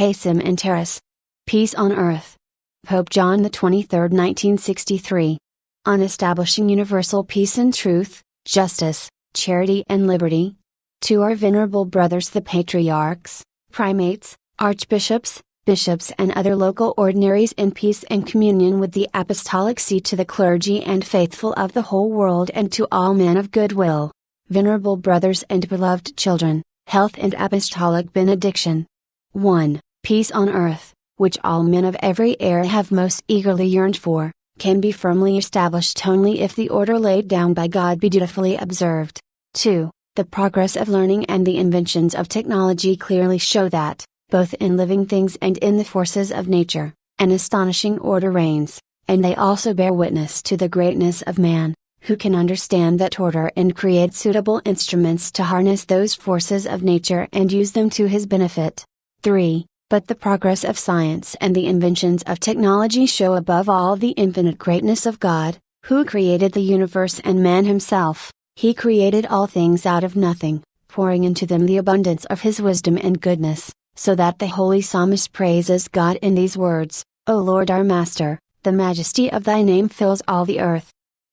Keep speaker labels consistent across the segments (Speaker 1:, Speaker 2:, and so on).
Speaker 1: Pacem and Terris. Peace on earth. Pope John XXIII 1963. On establishing universal peace and truth, justice, charity and liberty. To our venerable brothers the patriarchs, primates, archbishops, bishops and other local ordinaries in peace and communion with the apostolic see, to the clergy and faithful of the whole world, and to all men of good will. Venerable brothers and beloved children, health and apostolic benediction. 1. Peace on earth, which all men of every era have most eagerly yearned for, can be firmly established only if the order laid down by God be dutifully observed. 2. The progress of learning and the inventions of technology clearly show that, both in living things and in the forces of nature, an astonishing order reigns, and they also bear witness to the greatness of man, who can understand that order and create suitable instruments to harness those forces of nature and use them to his benefit. 3. But the progress of science and the inventions of technology show above all the infinite greatness of God, who created the universe and man himself. He created all things out of nothing, pouring into them the abundance of his wisdom and goodness, so that the holy psalmist praises God in these words, O Lord our Master, the majesty of thy name fills all the earth.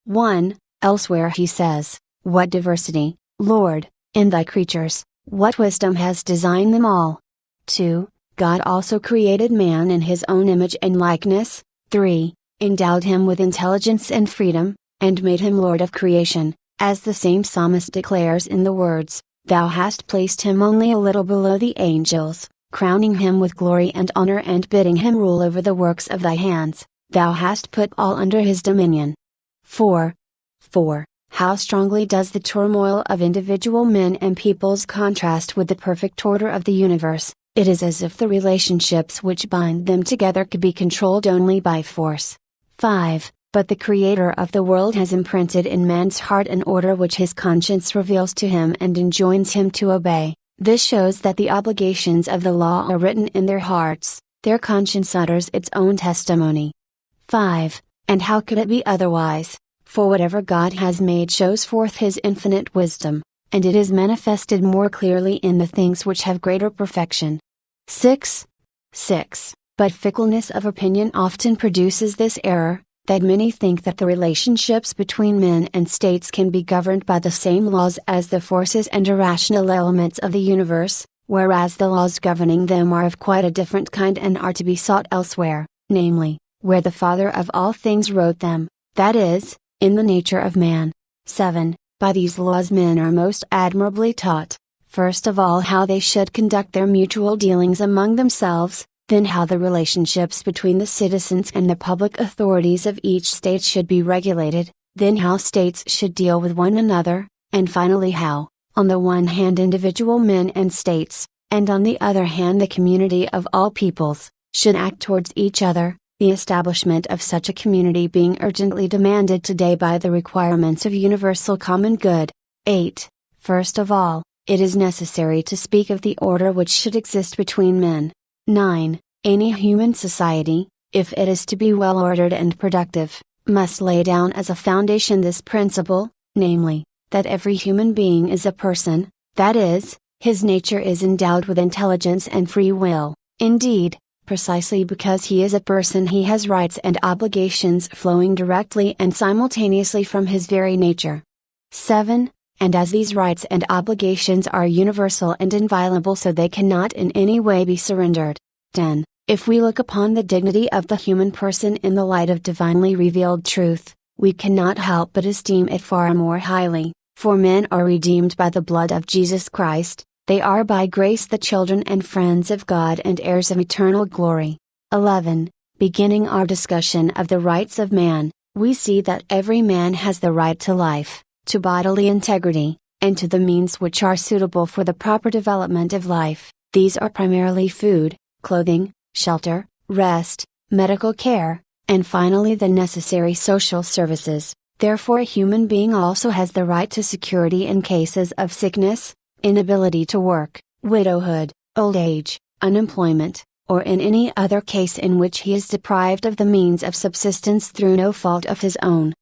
Speaker 1: 1. Elsewhere he says, what diversity, Lord, in thy creatures, what wisdom has designed them all. 2. God also created man in his own image and likeness. 3. Endowed him with intelligence and freedom, and made him Lord of creation, as the same psalmist declares in the words, Thou hast placed him only a little below the angels, crowning him with glory and honor and bidding him rule over the works of thy hands. Thou hast put all under his dominion. 4. How strongly does the turmoil of individual men and peoples contrast with the perfect order of the universe. It is as if the relationships which bind them together could be controlled only by force. 5. But the Creator of the world has imprinted in man's heart an order which his conscience reveals to him and enjoins him to obey. This shows that the obligations of the law are written in their hearts, their conscience utters its own testimony. 5. And how could it be otherwise? For whatever God has made shows forth his infinite wisdom, and it is manifested more clearly in the things which have greater perfection. 6. But fickleness of opinion often produces this error, that many think that the relationships between men and states can be governed by the same laws as the forces and irrational elements of the universe, whereas the laws governing them are of quite a different kind and are to be sought elsewhere, namely, where the Father of all things wrote them, that is, in the nature of man. 7. By these laws men are most admirably taught, first of all how they should conduct their mutual dealings among themselves, then how the relationships between the citizens and the public authorities of each state should be regulated, then how states should deal with one another, and finally how, on the one hand individual men and states, and on the other hand the community of all peoples, should act towards each other, the establishment of such a community being urgently demanded today by the requirements of universal common good. 8. First of all, it is necessary to speak of the order which should exist between men. 9. Any human society, if it is to be well ordered and productive, must lay down as a foundation this principle, namely, that every human being is a person, that is, his nature is endowed with intelligence and free will. Indeed, precisely because he is a person he has rights and obligations flowing directly and simultaneously from his very nature. 7. And as these rights and obligations are universal and inviolable, so they cannot in any way be surrendered. 10. If we look upon the dignity of the human person in the light of divinely revealed truth, we cannot help but esteem it far more highly, for men are redeemed by the blood of Jesus Christ, they are by grace the children and friends of God and heirs of eternal glory. 11. Beginning our discussion of the rights of man, we see that every man has the right to life, to bodily integrity, and to the means which are suitable for the proper development of life. These are primarily food, clothing, shelter, rest, medical care, and finally the necessary social services. Therefore a human being also has the right to security in cases of sickness, inability to work, widowhood, old age, unemployment, or in any other case in which he is deprived of the means of subsistence through no fault of his own.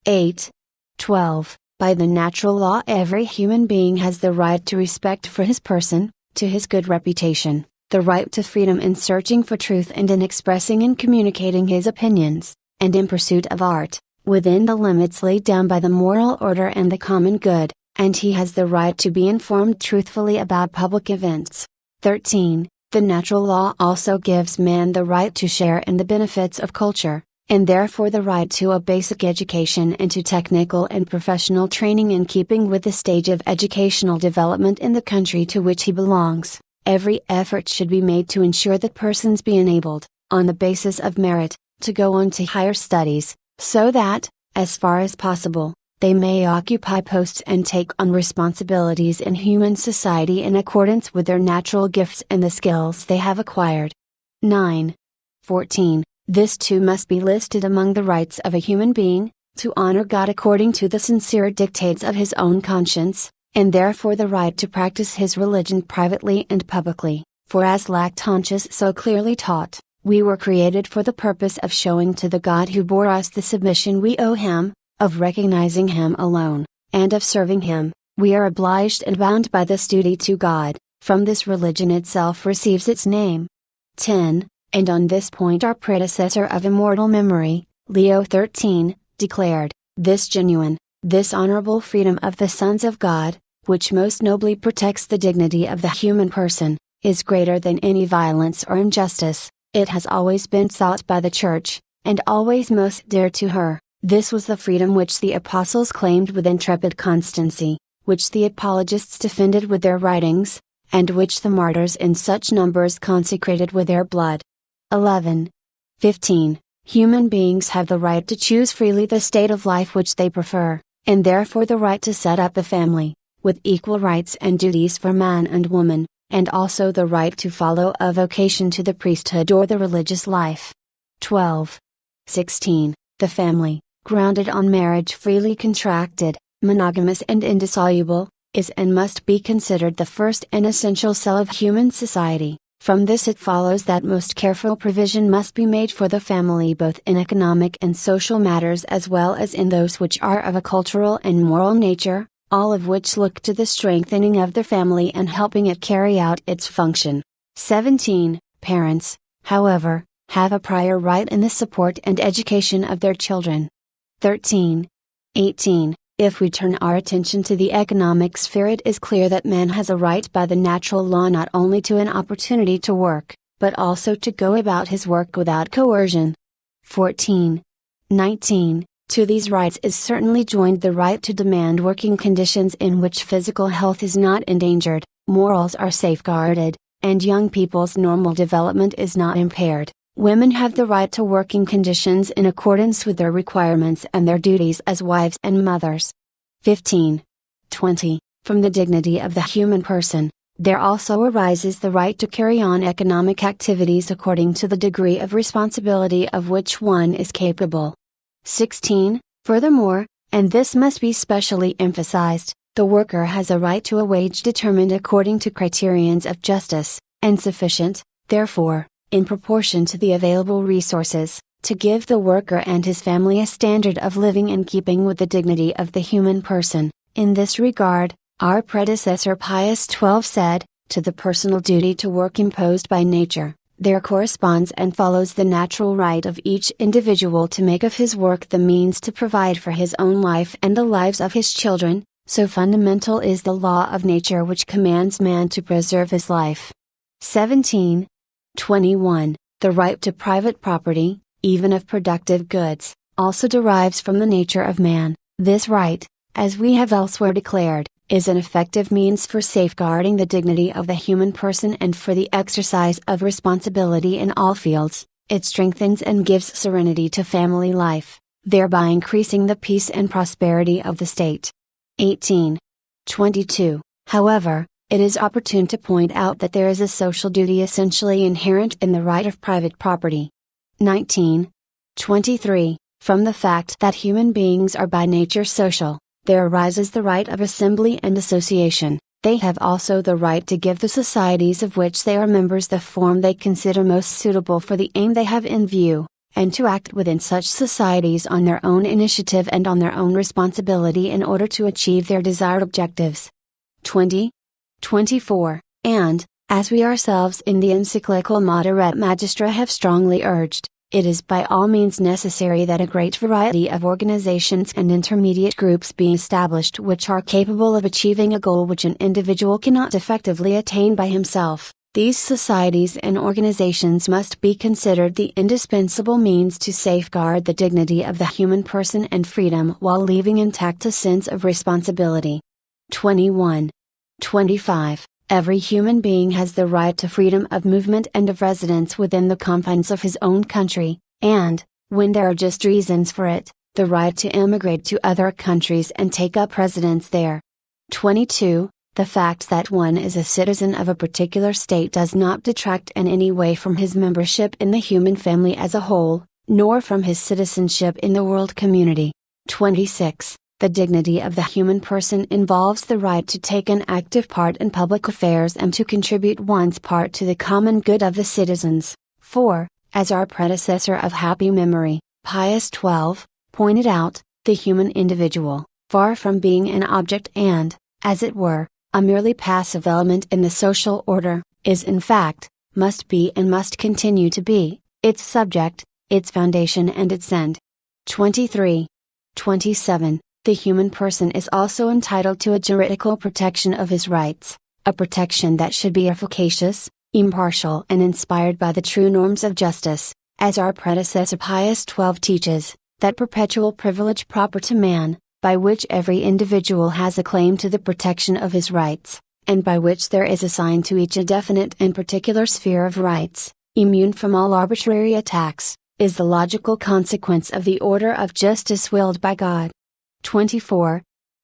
Speaker 1: 8. 12. By the natural law every human being has the right to respect for his person, to his good reputation, the right to freedom in searching for truth and in expressing and communicating his opinions, and in pursuit of art, within the limits laid down by the moral order and the common good, and he has the right to be informed truthfully about public events. 13. The natural law also gives man the right to share in the benefits of culture, and therefore the right to a basic education and to technical and professional training in keeping with the stage of educational development in the country to which he belongs. Every effort should be made to ensure that persons be enabled, on the basis of merit, to go on to higher studies, so that, as far as possible, they may occupy posts and take on responsibilities in human society in accordance with their natural gifts and the skills they have acquired. 9. 14. This too must be listed among the rights of a human being, to honor God according to the sincere dictates of his own conscience, and therefore the right to practice his religion privately and publicly, for as Lactantius so clearly taught, we were created for the purpose of showing to the God who bore us the submission we owe him, of recognizing him alone, and of serving him. We are obliged and bound by this duty to God, from this religion itself receives its name. 10. And on this point our predecessor of immortal memory, Leo XIII, declared, this genuine, this honorable freedom of the sons of God, which most nobly protects the dignity of the human person, is greater than any violence or injustice. It has always been sought by the Church, and always most dear to her. This was the freedom which the Apostles claimed with intrepid constancy, which the apologists defended with their writings, and which the martyrs in such numbers consecrated with their blood. 11. 15. Human beings have the right to choose freely the state of life which they prefer, and therefore the right to set up a family, with equal rights and duties for man and woman, and also the right to follow a vocation to the priesthood or the religious life. 12. 16. The family, grounded on marriage freely contracted, monogamous and indissoluble, is and must be considered the first and essential cell of human society. From this it follows that most careful provision must be made for the family both in economic and social matters as well as in those which are of a cultural and moral nature, all of which look to the strengthening of the family and helping it carry out its function. 17. Parents, however, have a prior right in the support and education of their children. 13. 18. If we turn our attention to the economic sphere, it is clear that man has a right by the natural law not only to an opportunity to work, but also to go about his work without coercion. 14. 19. To these rights is certainly joined the right to demand working conditions in which physical health is not endangered, morals are safeguarded, and young people's normal development is not impaired. Women have the right to working conditions in accordance with their requirements and their duties as wives and mothers. 15. 20. From the dignity of the human person, there also arises the right to carry on economic activities according to the degree of responsibility of which one is capable. 16. Furthermore, and this must be specially emphasized, the worker has a right to a wage determined according to criterions of justice, and sufficient, therefore, in proportion to the available resources, to give the worker and his family a standard of living in keeping with the dignity of the human person. In this regard, our predecessor Pius XII said, to the personal duty to work imposed by nature, there corresponds and follows the natural right of each individual to make of his work the means to provide for his own life and the lives of his children, so fundamental is the law of nature which commands man to preserve his life. 17. 21. The right to private property, even of productive goods, also derives from the nature of man. This right, as we have elsewhere declared, is an effective means for safeguarding the dignity of the human person and for the exercise of responsibility in all fields. It strengthens and gives serenity to family life, thereby increasing the peace and prosperity of the state. 18. 22. However, it is opportune to point out that there is a social duty essentially inherent in the right of private property. 19. 23. From the fact that human beings are by nature social, there arises the right of assembly and association. They have also the right to give the societies of which they are members the form they consider most suitable for the aim they have in view, and to act within such societies on their own initiative and on their own responsibility in order to achieve their desired objectives. 20. 24. And, As we ourselves in the Encyclical Moderat Magistra have strongly urged, it is by all means necessary that a great variety of organizations and intermediate groups be established which are capable of achieving a goal which an individual cannot effectively attain by himself. These societies and organizations must be considered the indispensable means to safeguard the dignity of the human person and freedom while leaving intact a sense of responsibility. 21. 25. Every human being has the right to freedom of movement and of residence within the confines of his own country, and, when there are just reasons for it, the right to emigrate to other countries and take up residence there. 22. The fact that one is a citizen of a particular state does not detract in any way from his membership in the human family as a whole, nor from his citizenship in the world community. 26. The dignity of the human person involves the right to take an active part in public affairs and to contribute one's part to the common good of the citizens. For, as our predecessor of happy memory, Pius XII, pointed out, the human individual, far from being an object and, as it were, a merely passive element in the social order, is in fact, must be and must continue to be, its subject, its foundation and its end. 23. 27. The human person is also entitled to a juridical protection of his rights, a protection that should be efficacious, impartial and inspired by the true norms of justice, as our predecessor Pius XII teaches, that perpetual privilege proper to man, by which every individual has a claim to the protection of his rights, and by which there is assigned to each a definite and particular sphere of rights, immune from all arbitrary attacks, is the logical consequence of the order of justice willed by God. 24.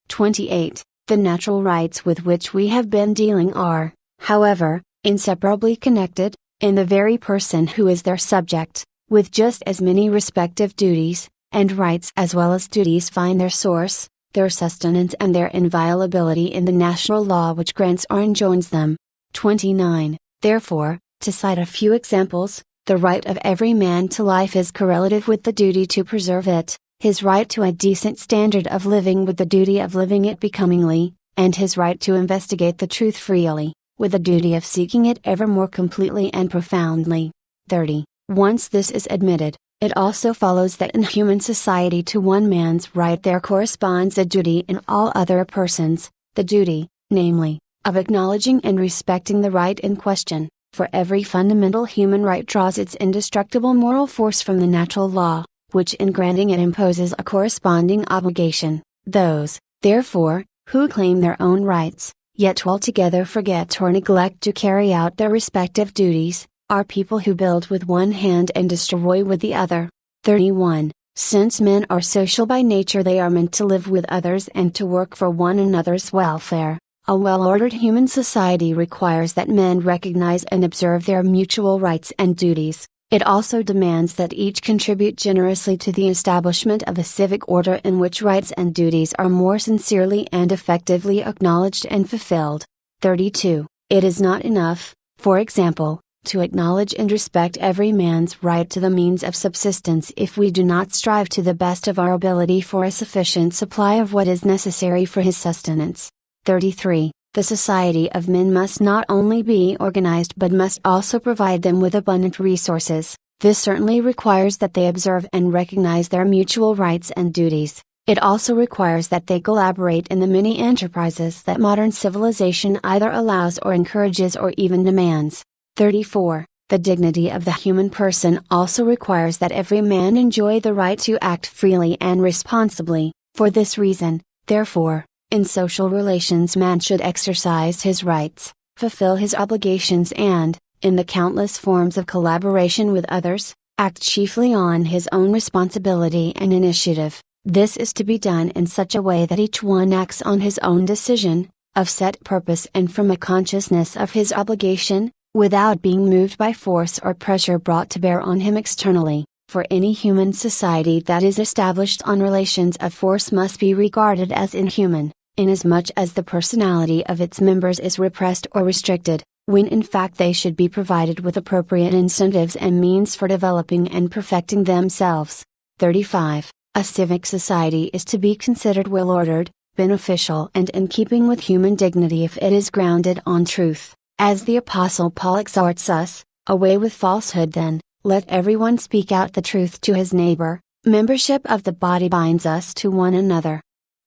Speaker 1: 28. The natural rights with which we have been dealing are, however, inseparably connected, in the very person who is their subject, with just as many respective duties, and rights as well as duties find their source, their sustenance and their inviolability in the national law which grants or enjoins them. 29. Therefore, to cite a few examples, the right of every man to life is correlative with the duty to preserve it, his right to a decent standard of living with the duty of living it becomingly, and his right to investigate the truth freely, with the duty of seeking it ever more completely and profoundly. 30. Once this is admitted, it also follows that in human society to one man's right there corresponds a duty in all other persons, the duty, namely, of acknowledging and respecting the right in question, for every fundamental human right draws its indestructible moral force from the natural law, which in granting it imposes a corresponding obligation. Those, therefore, who claim their own rights, yet altogether forget or neglect to carry out their respective duties, are people who build with one hand and destroy with the other. 31. Since men are social by nature, they are meant to live with others and to work for one another's welfare. A well-ordered human society requires that men recognize and observe their mutual rights and duties. It also demands that each contribute generously to the establishment of a civic order in which rights and duties are more sincerely and effectively acknowledged and fulfilled. 32. It is not enough, for example, to acknowledge and respect every man's right to the means of subsistence if we do not strive to the best of our ability for a sufficient supply of what is necessary for his sustenance. 33. The society of men must not only be organized but must also provide them with abundant resources. This certainly requires that they observe and recognize their mutual rights and duties. It also requires that they collaborate in the many enterprises that modern civilization either allows or encourages or even demands. 34. The dignity of the human person also requires that every man enjoy the right to act freely and responsibly. For this reason, therefore, in social relations man should exercise his rights, fulfill his obligations and, in the countless forms of collaboration with others, act chiefly on his own responsibility and initiative. This is to be done in such a way that each one acts on his own decision, of set purpose and from a consciousness of his obligation, without being moved by force or pressure brought to bear on him externally. For any human society that is established on relations of force must be regarded as inhuman, inasmuch as the personality of its members is repressed or restricted, when in fact they should be provided with appropriate incentives and means for developing and perfecting themselves. 35. A civic society is to be considered well ordered, beneficial and in keeping with human dignity if it is grounded on truth, As the Apostle Paul exhorts us, away with falsehood then, let everyone speak out the truth to his neighbor, membership of the body binds us to one another.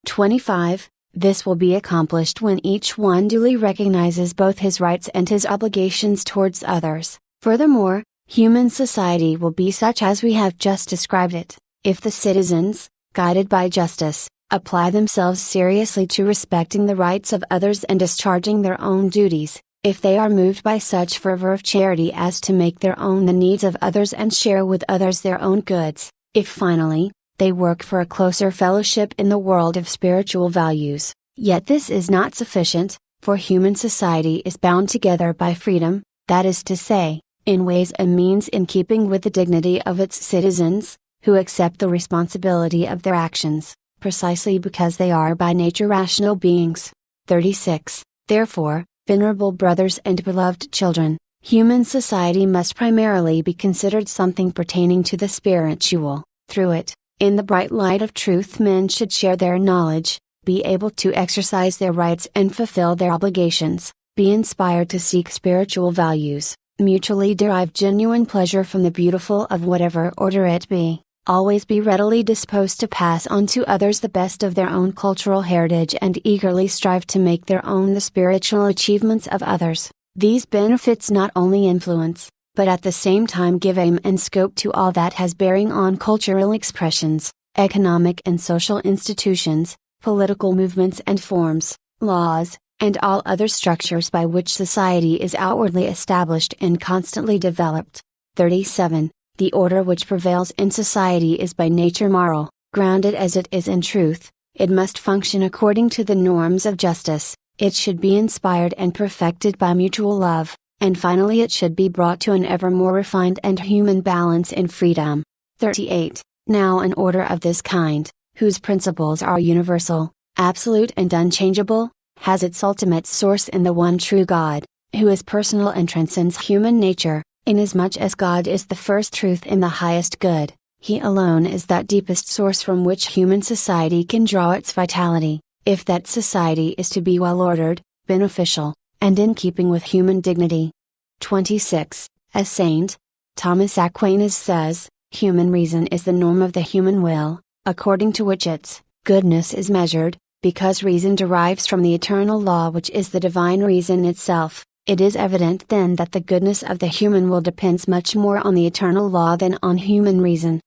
Speaker 1: 25. This will be accomplished when each one duly recognizes both his rights and his obligations towards others. Furthermore, human society will be such as we have just described it, if the citizens, guided by justice, apply themselves seriously to respecting the rights of others and discharging their own duties, if they are moved by such fervor of charity as to make their own the needs of others and share with others their own goods, if finally, they work for a closer fellowship in the world of spiritual values. Yet this is not sufficient, for human society is bound together by freedom, that is to say, in ways and means in keeping with the dignity of its citizens, who accept the responsibility of their actions, precisely because they are by nature rational beings. 36. Therefore, venerable brothers and beloved children, human society must primarily be considered something pertaining to the spiritual. Through it, in the bright light of truth, men should share their knowledge, be able to exercise their rights and fulfill their obligations, be inspired to seek spiritual values, mutually derive genuine pleasure from the beautiful of whatever order it be, always be readily disposed to pass on to others the best of their own cultural heritage and eagerly strive to make their own the spiritual achievements of others. These benefits not only influence, but at the same time give aim and scope to all that has bearing on cultural expressions, economic and social institutions, political movements and forms, laws, and all other structures by which society is outwardly established and constantly developed. 37. The order which prevails in society is by nature moral, grounded as it is in truth, it must function according to the norms of justice, it should be inspired and perfected by mutual love, and finally it should be brought to an ever more refined and human balance in freedom. 38. Now an order of this kind, whose principles are universal, absolute and unchangeable, has its ultimate source in the one true God, who is personal and transcends human nature, inasmuch as God is the first truth in the highest good, He alone is that deepest source from which human society can draw its vitality, if that society is to be well ordered, beneficial, and in keeping with human dignity. 26. As Saint Thomas Aquinas says, human reason is the norm of the human will, according to which its goodness is measured, because reason derives from the eternal law which is the divine reason itself. It is evident then that the goodness of the human will depends much more on the eternal law than on human reason.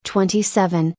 Speaker 1: 27.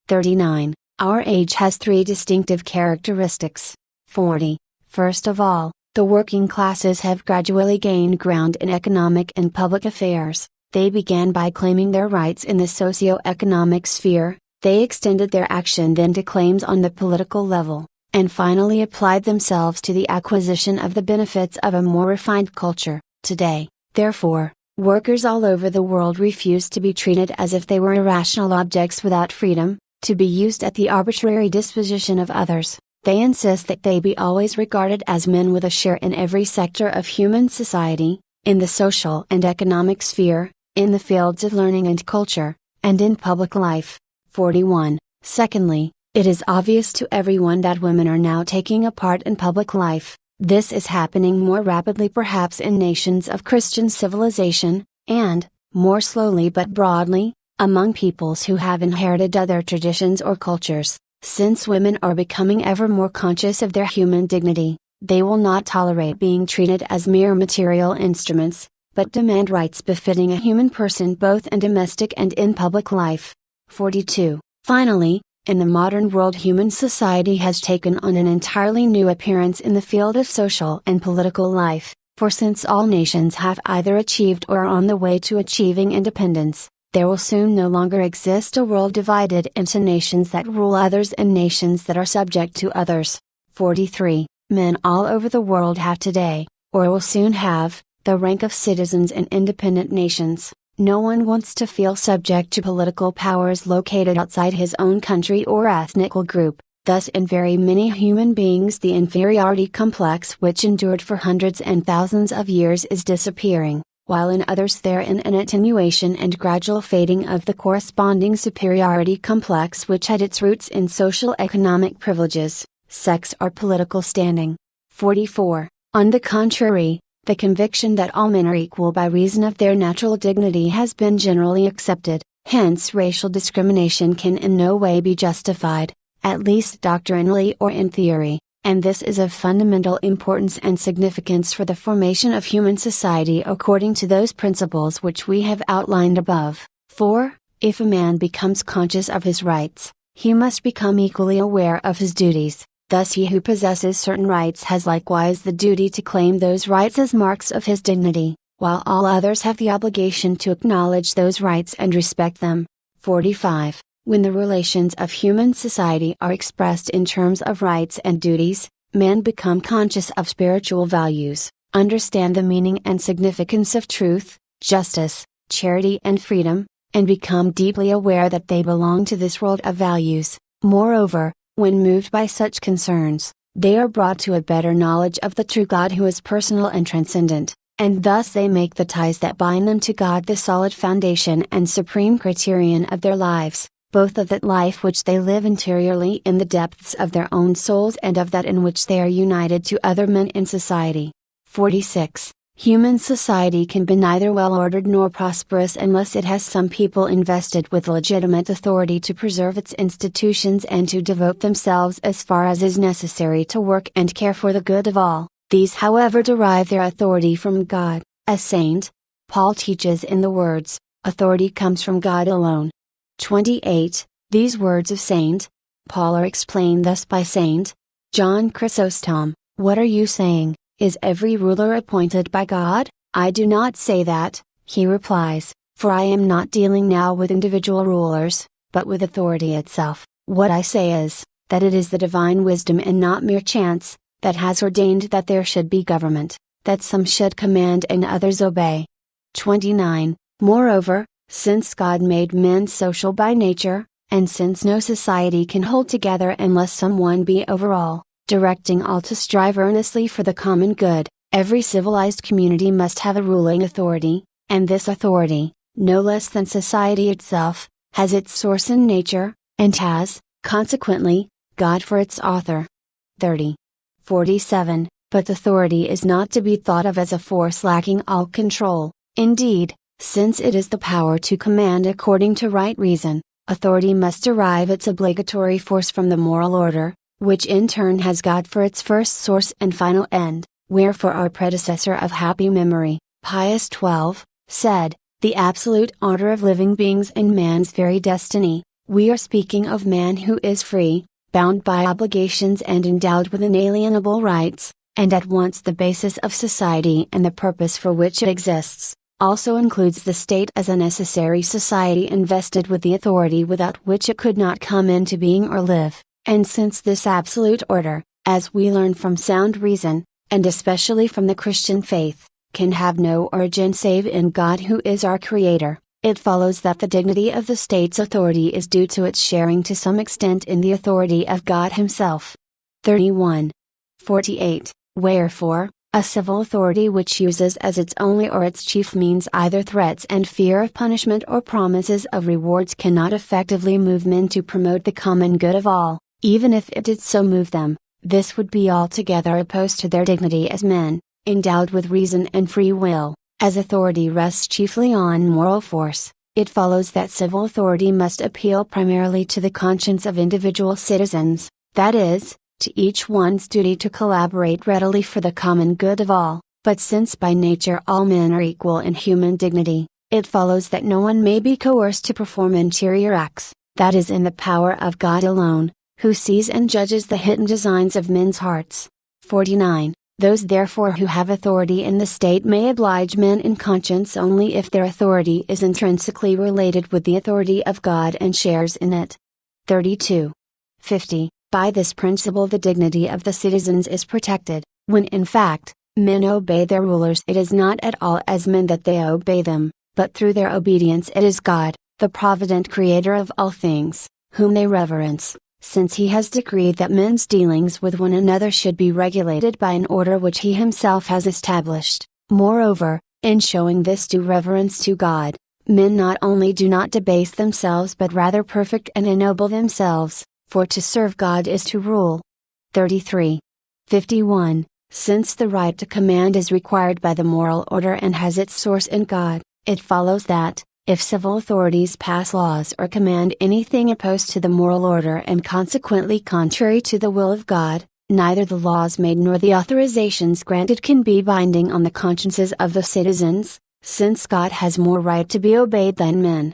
Speaker 1: 39. Our age has three distinctive characteristics. 40. First of all, the working classes have gradually gained ground in economic and public affairs. They began by claiming their rights in the socio-economic sphere, they extended their action then to claims on the political level, and finally applied themselves to the acquisition of the benefits of a more refined culture. Today, therefore, workers all over the world refuse to be treated as if they were irrational objects without freedom, to be used at the arbitrary disposition of others. They insist that they be always regarded as men with a share in every sector of human society, in the social and economic sphere, in the fields of learning and culture, and in public life. 41. Secondly, it is obvious to everyone that women are now taking a part in public life. This is happening more rapidly perhaps in nations of Christian civilization, and, more slowly but broadly, among peoples who have inherited other traditions or cultures. Since women are becoming ever more conscious of their human dignity, they will not tolerate being treated as mere material instruments, but demand rights befitting a human person both in domestic and in public life. 42. Finally, in the modern world human society has taken on an entirely new appearance in the field of social and political life, for since all nations have either achieved or are on the way to achieving independence, there will soon no longer exist a world divided into nations that rule others and nations that are subject to others. 43. Men all over the world have today, or will soon have, the rank of citizens in independent nations. No one wants to feel subject to political powers located outside his own country or ethnical group. Thus in very many human beings the inferiority complex which endured for hundreds and thousands of years is disappearing, while in others there is an attenuation and gradual fading of the corresponding superiority complex which had its roots in social economic privileges, sex or political standing. 44. On the contrary, The conviction that all men are equal by reason of their natural dignity has been generally accepted, hence racial discrimination can in no way be justified, at least doctrinally or in theory, and this is of fundamental importance and significance for the formation of human society according to those principles which we have outlined above. For, if a man becomes conscious of his rights, he must become equally aware of his duties. Thus he who possesses certain rights has likewise the duty to claim those rights as marks of his dignity, while all others have the obligation to acknowledge those rights and respect them. 45. When the relations of human society are expressed in terms of rights and duties, men become conscious of spiritual values, understand the meaning and significance of truth, justice, charity and freedom, and become deeply aware that they belong to this world of values. Moreover, when moved by such concerns, they are brought to a better knowledge of the true God who is personal and transcendent, and thus they make the ties that bind them to God the solid foundation and supreme criterion of their lives, both of that life which they live interiorly in the depths of their own souls and of that in which they are united to other men in society. 46. Human society can be neither well ordered nor prosperous unless it has some people invested with legitimate authority to preserve its institutions and to devote themselves as far as is necessary to work and care for the good of all. These however derive their authority from God, as St. Paul teaches in the words, "Authority comes from God alone." 28. These words of St. Paul are explained thus by St. John Chrysostom. What are you saying? Is every ruler appointed by God? I do not say that, he replies, for I am not dealing now with individual rulers, but with authority itself. What I say is, that it is the divine wisdom and not mere chance, that has ordained that there should be government, that some should command and others obey. 29. Moreover, since God made men social by nature, and since no society can hold together unless someone be over all, directing all to strive earnestly for the common good, every civilized community must have a ruling authority, and this authority, no less than society itself, has its source in nature, and has, consequently, God for its author. 30. 47. But authority is not to be thought of as a force lacking all control. Indeed, since it is the power to command according to right reason, authority must derive its obligatory force from the moral order, which in turn has God for its first source and final end. Wherefore our predecessor of happy memory, Pius XII, said, "The absolute order of living beings in man's very destiny." We are speaking of man who is free, bound by obligations and endowed with inalienable rights, and at once the basis of society and the purpose for which it exists. Also includes the state as a necessary society invested with the authority without which it could not come into being or live. And since this absolute order, as we learn from sound reason, and especially from the Christian faith, can have no origin save in God who is our Creator, it follows that the dignity of the state's authority is due to its sharing to some extent in the authority of God Himself. 31. 48. Wherefore, a civil authority which uses as its only or its chief means either threats and fear of punishment or promises of rewards cannot effectively move men to promote the common good of all. Even if it did so move them, this would be altogether opposed to their dignity as men, endowed with reason and free will. As authority rests chiefly on moral force, it follows that civil authority must appeal primarily to the conscience of individual citizens, that is, to each one's duty to collaborate readily for the common good of all. But since by nature all men are equal in human dignity, it follows that no one may be coerced to perform interior acts, that is in the power of God alone, who sees and judges the hidden designs of men's hearts. 49. Those therefore who have authority in the state may oblige men in conscience only if their authority is intrinsically related with the authority of God and shares in it. 32. 50. By this principle the dignity of the citizens is protected, when in fact, men obey their rulers. It is not at all as men that they obey them, but through their obedience it is God, the provident Creator of all things, whom they reverence, since He has decreed that men's dealings with one another should be regulated by an order which He Himself has established. Moreover, in showing this due reverence to God, men not only do not debase themselves but rather perfect and ennoble themselves, for to serve God is to rule. 33. 51. Since the right to command is required by the moral order and has its source in God, it follows that, if civil authorities pass laws or command anything opposed to the moral order and consequently contrary to the will of God, neither the laws made nor the authorizations granted can be binding on the consciences of the citizens, since God has more right to be obeyed than men.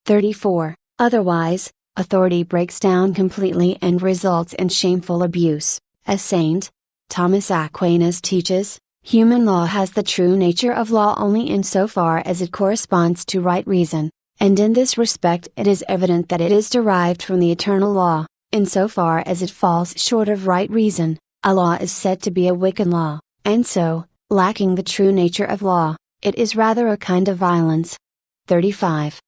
Speaker 1: 34. Otherwise, authority breaks down completely and results in shameful abuse, as St. Thomas Aquinas teaches. Human law has the true nature of law only insofar as it corresponds to right reason, and in this respect it is evident that it is derived from the eternal law. Insofar as it falls short of right reason, a law is said to be a wicked law, and so, lacking the true nature of law, it is rather a kind of violence. 35.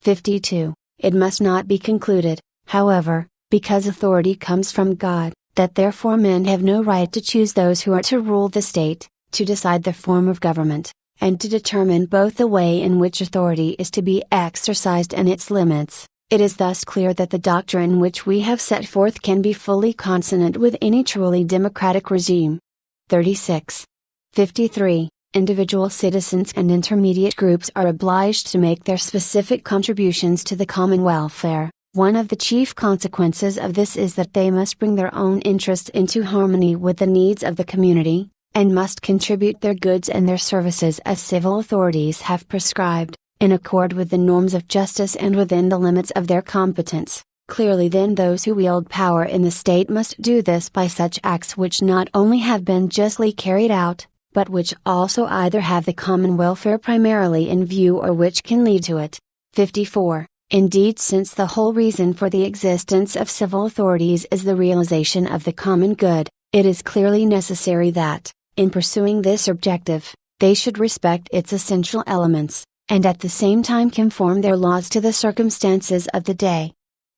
Speaker 1: 52. It must not be concluded, however, because authority comes from God, that therefore men have no right to choose those who are to rule the state, to decide the form of government, and to determine both the way in which authority is to be exercised and its limits. It is thus clear that the doctrine which we have set forth can be fully consonant with any truly democratic regime. 36. 53. Individual citizens and intermediate groups are obliged to make their specific contributions to the common welfare. One of the chief consequences of this is that they must bring their own interest into harmony with the needs of the community, and must contribute their goods and their services as civil authorities have prescribed, in accord with the norms of justice and within the limits of their competence. Clearly then those who wield power in the state must do this by such acts which not only have been justly carried out, but which also either have the common welfare primarily in view or which can lead to it. 54. Indeed, since the whole reason for the existence of civil authorities is the realization of the common good, it is clearly necessary that, in pursuing this objective, they should respect its essential elements, and at the same time conform their laws to the circumstances of the day.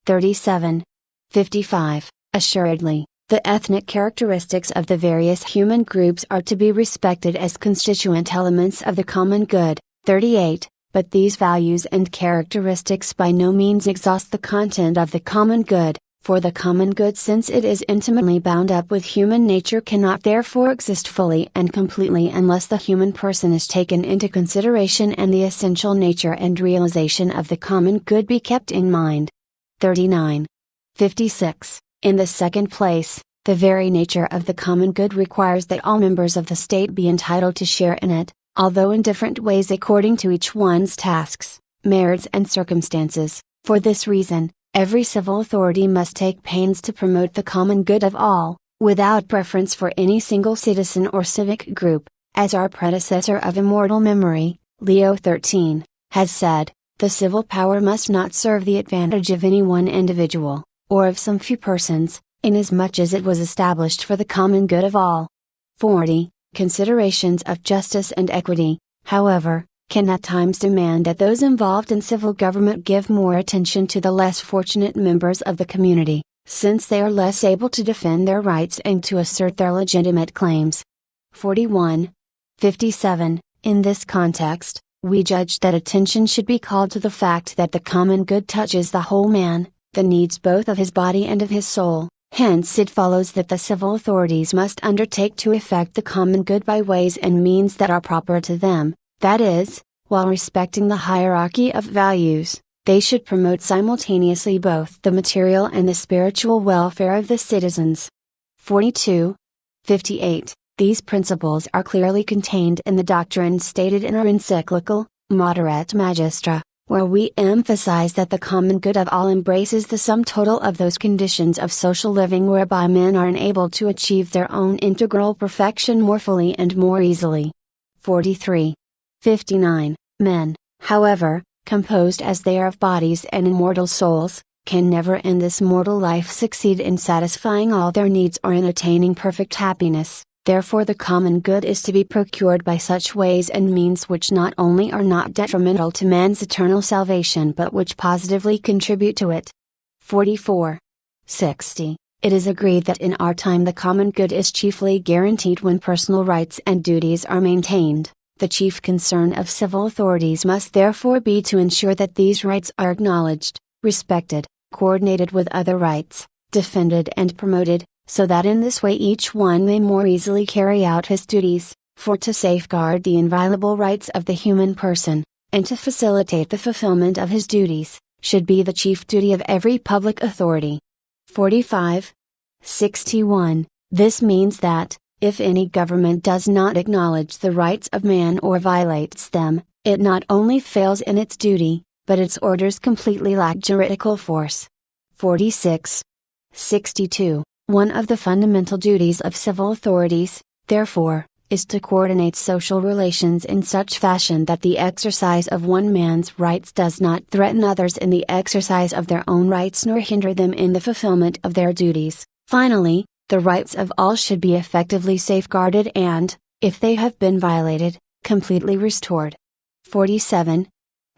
Speaker 1: 37. 55. Assuredly, the ethnic characteristics of the various human groups are to be respected as constituent elements of the common good. 38. But these values and characteristics by no means exhaust the content of the common good. For the common good, since it is intimately bound up with human nature, cannot therefore exist fully and completely unless the human person is taken into consideration and the essential nature and realization of the common good be kept in mind. 39. 56. In the second place, the very nature of the common good requires that all members of the state be entitled to share in it, although in different ways according to each one's tasks, merits and circumstances. For this reason, every civil authority must take pains to promote the common good of all, without preference for any single citizen or civic group, as our predecessor of immortal memory, Leo XIII, has said. The civil power must not serve the advantage of any one individual, or of some few persons, inasmuch as it was established for the common good of all. 40. Considerations of justice and equity, however, can at times demand that those involved in civil government give more attention to the less fortunate members of the community, since they are less able to defend their rights and to assert their legitimate claims. 41. 57. In this context, we judge that attention should be called to the fact that the common good touches the whole man, the needs both of his body and of his soul. Hence it follows that the civil authorities must undertake to effect the common good by ways and means that are proper to them, that is, while respecting the hierarchy of values, they should promote simultaneously both the material and the spiritual welfare of the citizens. 42. 58. These principles are clearly contained in the doctrine stated in our Encyclical, Moderat Magistra, where we emphasize that the common good of all embraces the sum total of those conditions of social living whereby men are enabled to achieve their own integral perfection more fully and more easily. 43. 59. Men, however, composed as they are of bodies and immortal souls, can never in this mortal life succeed in satisfying all their needs or in attaining perfect happiness. Therefore the common good is to be procured by such ways and means which not only are not detrimental to man's eternal salvation but which positively contribute to it. 44. 60. It is agreed that in our time the common good is chiefly guaranteed when personal rights and duties are maintained. The chief concern of civil authorities must therefore be to ensure that these rights are acknowledged, respected, coordinated with other rights, defended and promoted, so that in this way each one may more easily carry out his duties, for to safeguard the inviolable rights of the human person, and to facilitate the fulfillment of his duties, should be the chief duty of every public authority. 45. 61. This means that, if any government does not acknowledge the rights of man or violates them, it not only fails in its duty, but its orders completely lack juridical force. 46. 62. One of the fundamental duties of civil authorities, therefore, is to coordinate social relations in such fashion that the exercise of one man's rights does not threaten others in the exercise of their own rights nor hinder them in the fulfillment of their duties. Finally, the rights of all should be effectively safeguarded and, if they have been violated, completely restored. 47.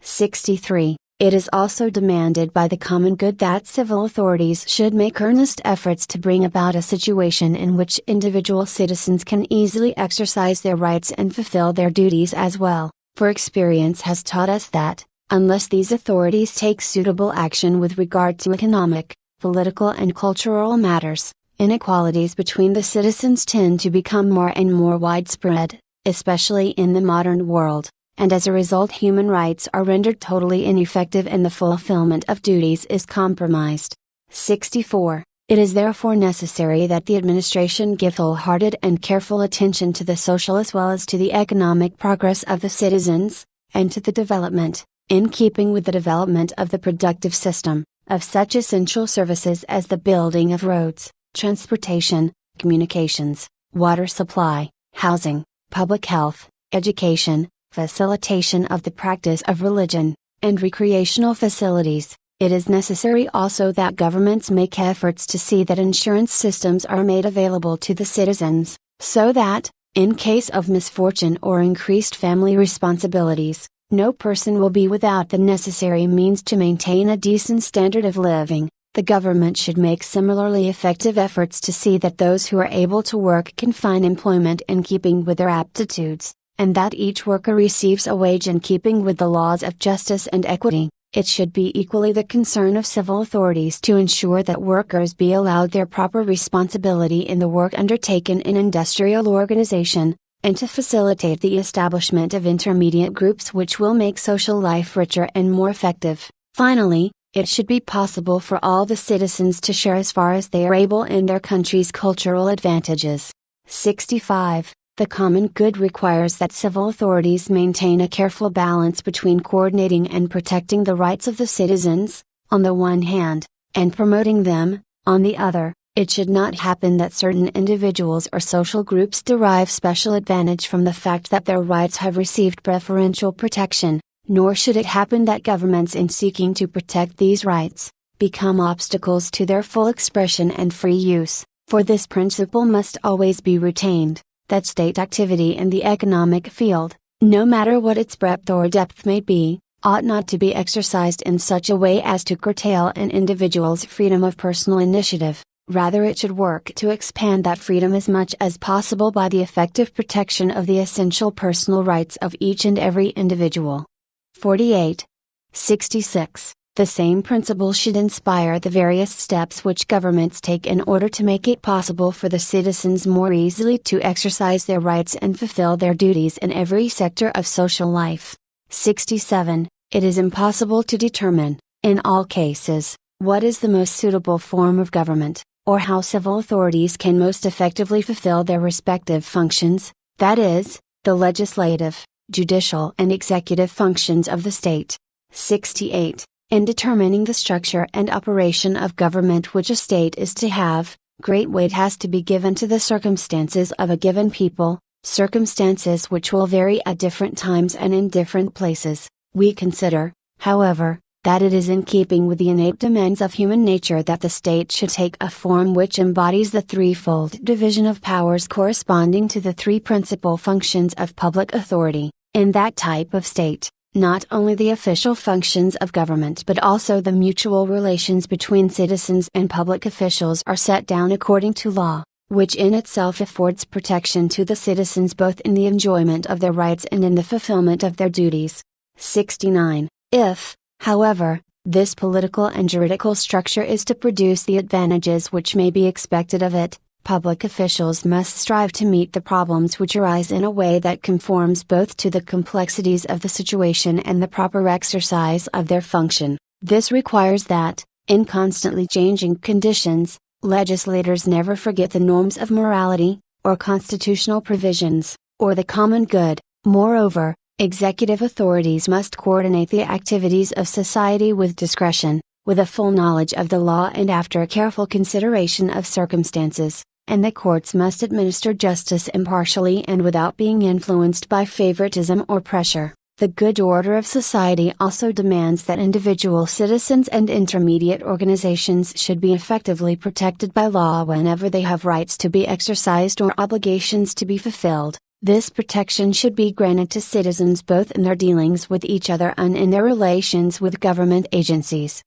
Speaker 1: 63. It is also demanded by the common good that civil authorities should make earnest efforts to bring about a situation in which individual citizens can easily exercise their rights and fulfill their duties as well, for experience has taught us that, unless these authorities take suitable action with regard to economic, political and cultural matters, inequalities between the citizens tend to become more and more widespread, especially in the modern world. And as a result human rights are rendered totally ineffective and the fulfillment of duties is compromised. 64. It is therefore necessary that the administration give wholehearted and careful attention to the social as well as to the economic progress of the citizens, and to the development, in keeping with the development of the productive system, of such essential services as the building of roads, transportation, communications, water supply, housing, public health, education, facilitation of the practice of religion, and recreational facilities. It is necessary also that governments make efforts to see that insurance systems are made available to the citizens, so that, in case of misfortune or increased family responsibilities, no person will be without the necessary means to maintain a decent standard of living. The government should make similarly effective efforts to see that those who are able to work can find employment in keeping with their aptitudes, and that each worker receives a wage in keeping with the laws of justice and equity. It should be equally the concern of civil authorities to ensure that workers be allowed their proper responsibility in the work undertaken in industrial organization, and to facilitate the establishment of intermediate groups which will make social life richer and more effective. Finally, it should be possible for all the citizens to share as far as they are able in their country's cultural advantages. 65. The common good requires that civil authorities maintain a careful balance between coordinating and protecting the rights of the citizens, on the one hand, and promoting them, on the other. It should not happen that certain individuals or social groups derive special advantage from the fact that their rights have received preferential protection, nor should it happen that governments in seeking to protect these rights, become obstacles to their full expression and free use, for this principle must always be retained, that state activity in the economic field, no matter what its breadth or depth may be, ought not to be exercised in such a way as to curtail an individual's freedom of personal initiative. Rather it should work to expand that freedom as much as possible by the effective protection of the essential personal rights of each and every individual. 48. 66. The same principle should inspire the various steps which governments take in order to make it possible for the citizens more easily to exercise their rights and fulfill their duties in every sector of social life. 67. It is impossible to determine, in all cases, what is the most suitable form of government, or how civil authorities can most effectively fulfill their respective functions, that is, the legislative, judicial and executive functions of the state. 68. In determining the structure and operation of government which a state is to have, great weight has to be given to the circumstances of a given people, circumstances which will vary at different times and in different places. We consider, however, that it is in keeping with the innate demands of human nature that the state should take a form which embodies the threefold division of powers corresponding to the three principal functions of public authority. In that type of state, not only the official functions of government but also the mutual relations between citizens and public officials are set down according to law, which in itself affords protection to the citizens both in the enjoyment of their rights and in the fulfillment of their duties. 69. If, however, This political and juridical structure is to produce the advantages which may be expected of it. Public officials must strive to meet the problems which arise in a way that conforms both to the complexities of the situation and the proper exercise of their function. This requires that, in constantly changing conditions, legislators never forget the norms of morality, or constitutional provisions, or the common good. Moreover, executive authorities must coordinate the activities of society with discretion, with a full knowledge of the law and after a careful consideration of circumstances, and the courts must administer justice impartially and without being influenced by favoritism or pressure. The good order of society also demands that individual citizens and intermediate organizations should be effectively protected by law whenever they have rights to be exercised or obligations to be fulfilled. This protection should be granted to citizens both in their dealings with each other and in their relations with government agencies.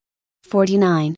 Speaker 1: 49.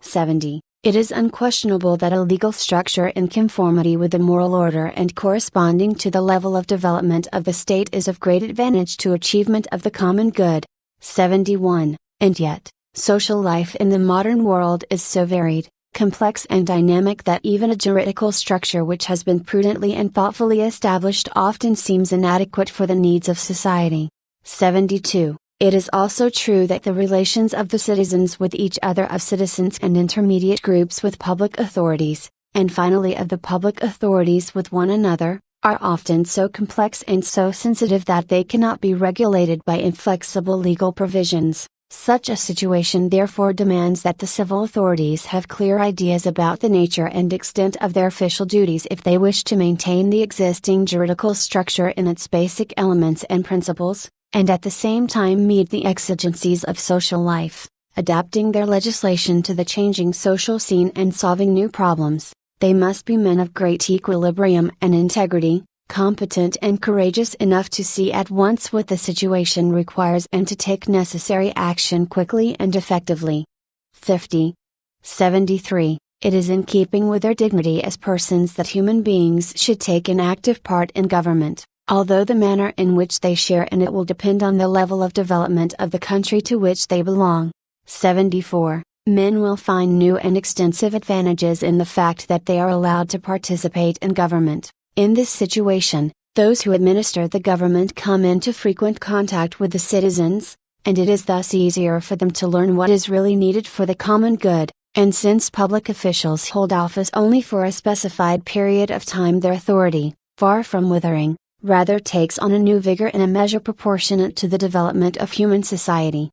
Speaker 1: 70. It is unquestionable that a legal structure in conformity with the moral order and corresponding to the level of development of the state is of great advantage to achievement of the common good. 71. And yet, social life in the modern world is so varied, complex and dynamic that even a juridical structure which has been prudently and thoughtfully established often seems inadequate for the needs of society. 72. It is also true that the relations of the citizens with each other, of citizens and intermediate groups with public authorities, and finally of the public authorities with one another, are often so complex and so sensitive that they cannot be regulated by inflexible legal provisions. Such a situation therefore demands that the civil authorities have clear ideas about the nature and extent of their official duties if they wish to maintain the existing juridical structure in its basic elements and principles, and at the same time meet the exigencies of social life, adapting their legislation to the changing social scene and solving new problems. They must be men of great equilibrium and integrity, competent and courageous enough to see at once what the situation requires and to take necessary action quickly and effectively. 50. 73. It is in keeping with their dignity as persons that human beings should take an active part in government, although the manner in which they share in it will depend on the level of development of the country to which they belong. 74. Men will find new and extensive advantages in the fact that they are allowed to participate in government. In this situation, those who administer the government come into frequent contact with the citizens, and it is thus easier for them to learn what is really needed for the common good, and since public officials hold office only for a specified period of time, their authority, far from withering, rather takes on a new vigor in a measure proportionate to the development of human society.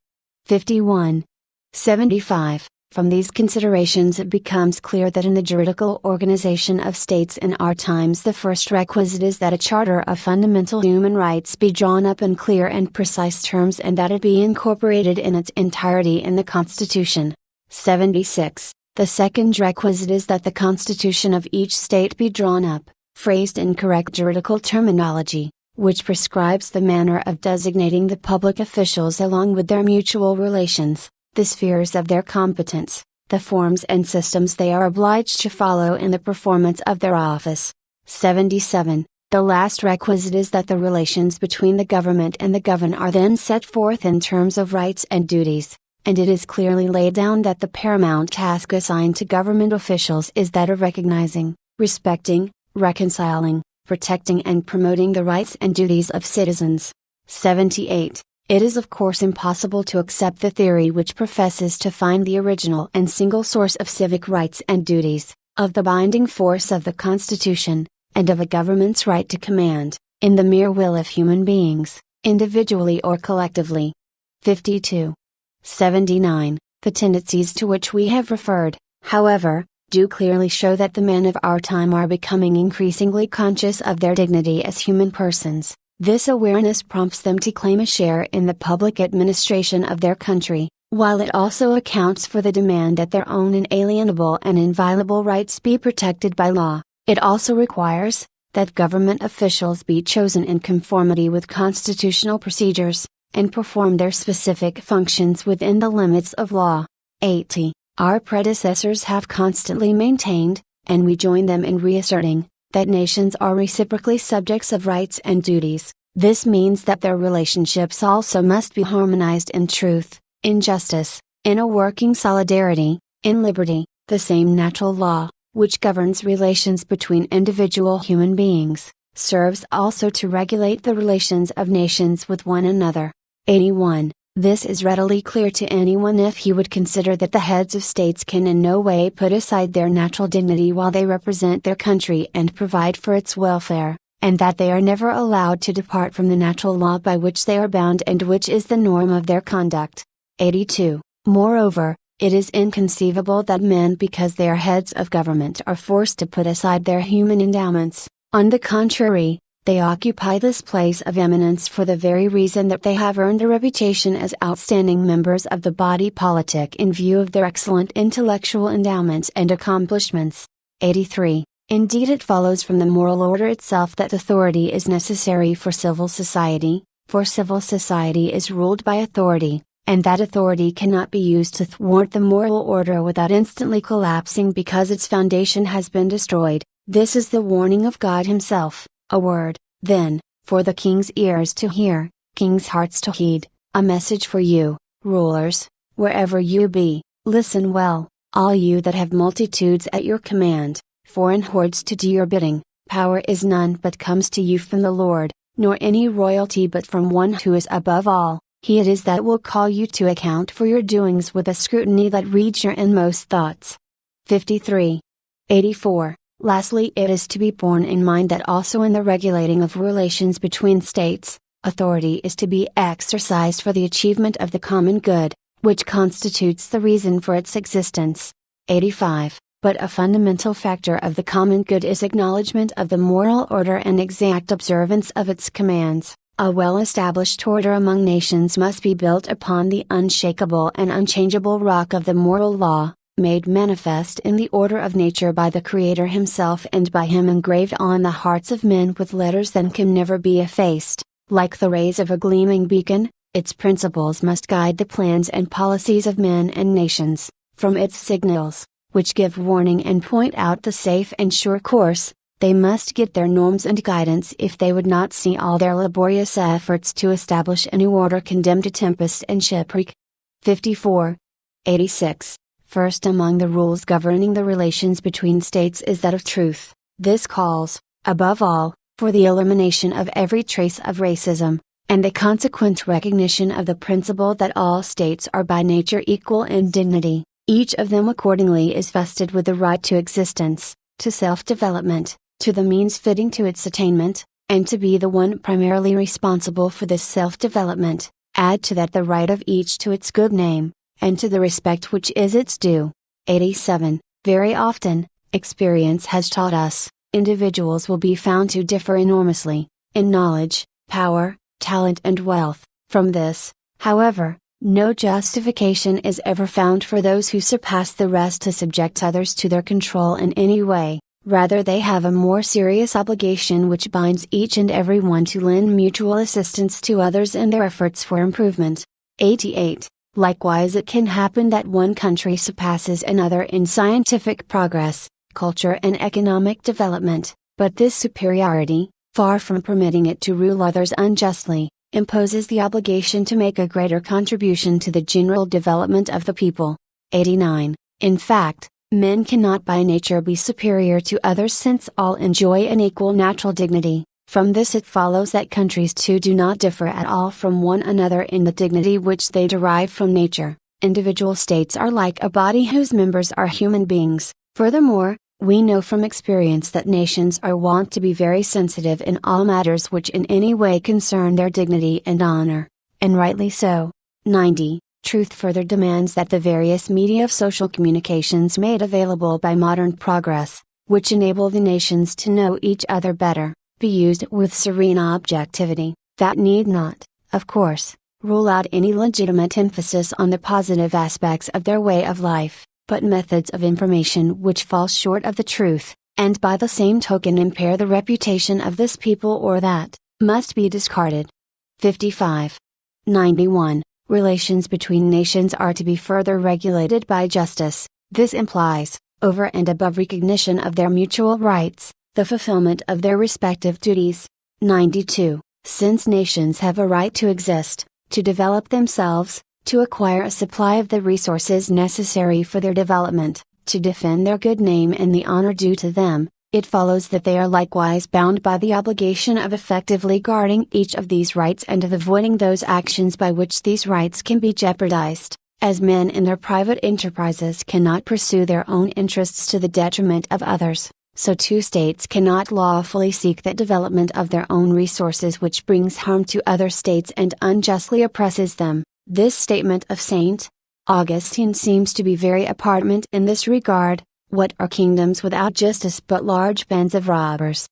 Speaker 1: 51. 75. From these considerations it becomes clear that in the juridical organization of states in our times the first requisite is that a charter of fundamental human rights be drawn up in clear and precise terms and that it be incorporated in its entirety in the Constitution. 76. The second requisite is that the Constitution of each state be drawn up, phrased in correct juridical terminology, which prescribes the manner of designating the public officials along with their mutual relations, the spheres of their competence, the forms and systems they are obliged to follow in the performance of their office. 77. The last requisite is that the relations between the government and the governed are then set forth in terms of rights and duties, and it is clearly laid down that the paramount task assigned to government officials is that of recognizing, respecting, reconciling, protecting and promoting the rights and duties of citizens. 78. It is of course impossible to accept the theory which professes to find the original and single source of civic rights and duties, of the binding force of the Constitution, and of a government's right to command, in the mere will of human beings, individually or collectively. 52. 79. The tendencies to which we have referred, however, do clearly show that the men of our time are becoming increasingly conscious of their dignity as human persons. This awareness prompts them to claim a share in the public administration of their country, while it also accounts for the demand that their own inalienable and inviolable rights be protected by law. It also requires that government officials be chosen in conformity with constitutional procedures, and perform their specific functions within the limits of law. 80. Our predecessors have constantly maintained, and we join them in reasserting, that nations are reciprocally subjects of rights and duties. This means that their relationships also must be harmonized in truth, in justice, in a working solidarity, in liberty, the same natural law, which governs relations between individual human beings, serves also to regulate the relations of nations with one another. 81. This is readily clear to anyone if he would consider that the heads of states can in no way put aside their natural dignity while they represent their country and provide for its welfare, and that they are never allowed to depart from the natural law by which they are bound and which is the norm of their conduct. 82. Moreover, it is inconceivable that men because they are heads of government are forced to put aside their human endowments. On the contrary, they occupy this place of eminence for the very reason that they have earned a reputation as outstanding members of the body politic in view of their excellent intellectual endowments and accomplishments. 83. Indeed, it follows from the moral order itself that authority is necessary for civil society, for civil society is ruled by authority, and that authority cannot be used to thwart the moral order without instantly collapsing because its foundation has been destroyed. This is the warning of God Himself. A word, then, for the king's ears to hear, king's hearts to heed, a message for you, rulers, wherever you be, listen well, all you that have multitudes at your command, foreign hordes to do your bidding. Power is none but comes to you from the Lord, nor any royalty but from one who is above all. He it is that will call you to account for your doings with a scrutiny that reads your inmost thoughts. 53. 84. Lastly, it is to be borne in mind that also in the regulating of relations between states, authority is to be exercised for the achievement of the common good, which constitutes the reason for its existence. 85. But a fundamental factor of the common good is acknowledgement of the moral order and exact observance of its commands. A well-established order among nations must be built upon the unshakable and unchangeable rock of the moral law, made manifest in the order of nature by the Creator Himself and by Him engraved on the hearts of men with letters that can never be effaced. Like the rays of a gleaming beacon, its principles must guide the plans and policies of men and nations. From its signals, which give warning and point out the safe and sure course, they must get their norms and guidance if they would not see all their laborious efforts to establish a new order condemned to tempest and shipwreck. 54. 86. First among the rules governing the relations between states is that of truth. This calls, above all, for the elimination of every trace of racism, and the consequent recognition of the principle that all states are by nature equal in dignity. Each of them accordingly is vested with the right to existence, to self-development, to the means fitting to its attainment, and to be the one primarily responsible for this self-development. Add to that the right of each to its good name, and to the respect which is its due. 87. Very often, experience has taught us, individuals will be found to differ enormously, in knowledge, power, talent and wealth. From this, however, no justification is ever found for those who surpass the rest to subject others to their control in any way. Rather they have a more serious obligation which binds each and every one to lend mutual assistance to others in their efforts for improvement. 88. Likewise it can happen that one country surpasses another in scientific progress, culture and economic development, but this superiority, far from permitting it to rule others unjustly, imposes the obligation to make a greater contribution to the general development of the people. 89. In fact, men cannot by nature be superior to others since all enjoy an equal natural dignity. From this it follows that countries too do not differ at all from one another in the dignity which they derive from nature. Individual states are like a body whose members are human beings. Furthermore, we know from experience that nations are wont to be very sensitive in all matters which in any way concern their dignity and honor, and rightly so. 90. Truth further demands that the various media of social communications made available by modern progress, which enable the nations to know each other better, be used with serene objectivity. That need not, of course, rule out any legitimate emphasis on the positive aspects of their way of life, but methods of information which fall short of the truth, and by the same token impair the reputation of this people or that, must be discarded. 55. 91. Relations between nations are to be further regulated by justice. This implies, over and above recognition of their mutual rights, the fulfillment of their respective duties. 92. Since nations have a right to exist, to develop themselves, to acquire a supply of the resources necessary for their development, to defend their good name and the honor due to them, it follows that they are likewise bound by the obligation of effectively guarding each of these rights and of avoiding those actions by which these rights can be jeopardized. As men in their private enterprises cannot pursue their own interests to the detriment of others, so too states cannot lawfully seek that development of their own resources which brings harm to other states and unjustly oppresses them. This statement of St. Augustine seems to be very apparent in this regard. What are kingdoms without justice but large bands of robbers?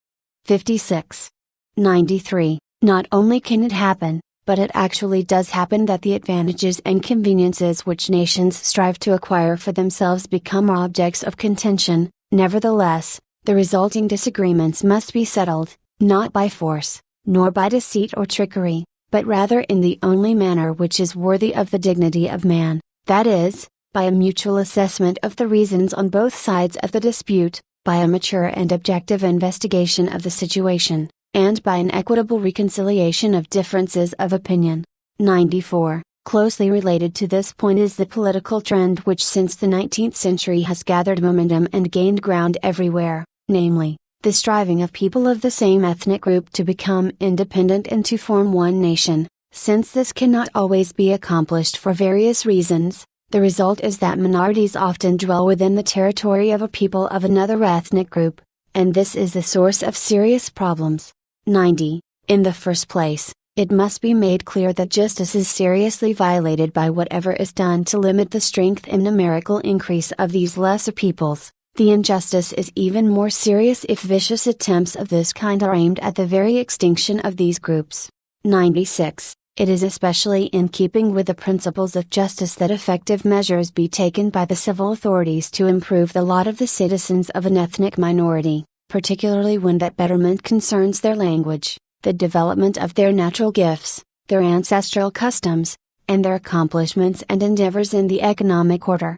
Speaker 1: 56. 93. Not only can it happen, but it actually does happen that the advantages and conveniences which nations strive to acquire for themselves become objects of contention. Nevertheless, the resulting disagreements must be settled, not by force, nor by deceit or trickery, but rather in the only manner which is worthy of the dignity of man, that is, by a mutual assessment of the reasons on both sides of the dispute, by a mature and objective investigation of the situation, and by an equitable reconciliation of differences of opinion. 94. Closely related to this point is the political trend which since the 19th century has gathered momentum and gained ground everywhere, namely, the striving of people of the same ethnic group to become independent and to form one nation. Since this cannot always be accomplished for various reasons, the result is that minorities often dwell within the territory of a people of another ethnic group, and this is the source of serious problems. 90. In the first place, it must be made clear that justice is seriously violated by whatever is done to limit the strength and numerical increase of these lesser peoples. The injustice is even more serious if vicious attempts of this kind are aimed at the very extinction of these groups. 96. It is especially in keeping with the principles of justice that effective measures be taken by the civil authorities to improve the lot of the citizens of an ethnic minority, particularly when that betterment concerns their language, the development of their natural gifts, their ancestral customs, and their accomplishments and endeavors in the economic order.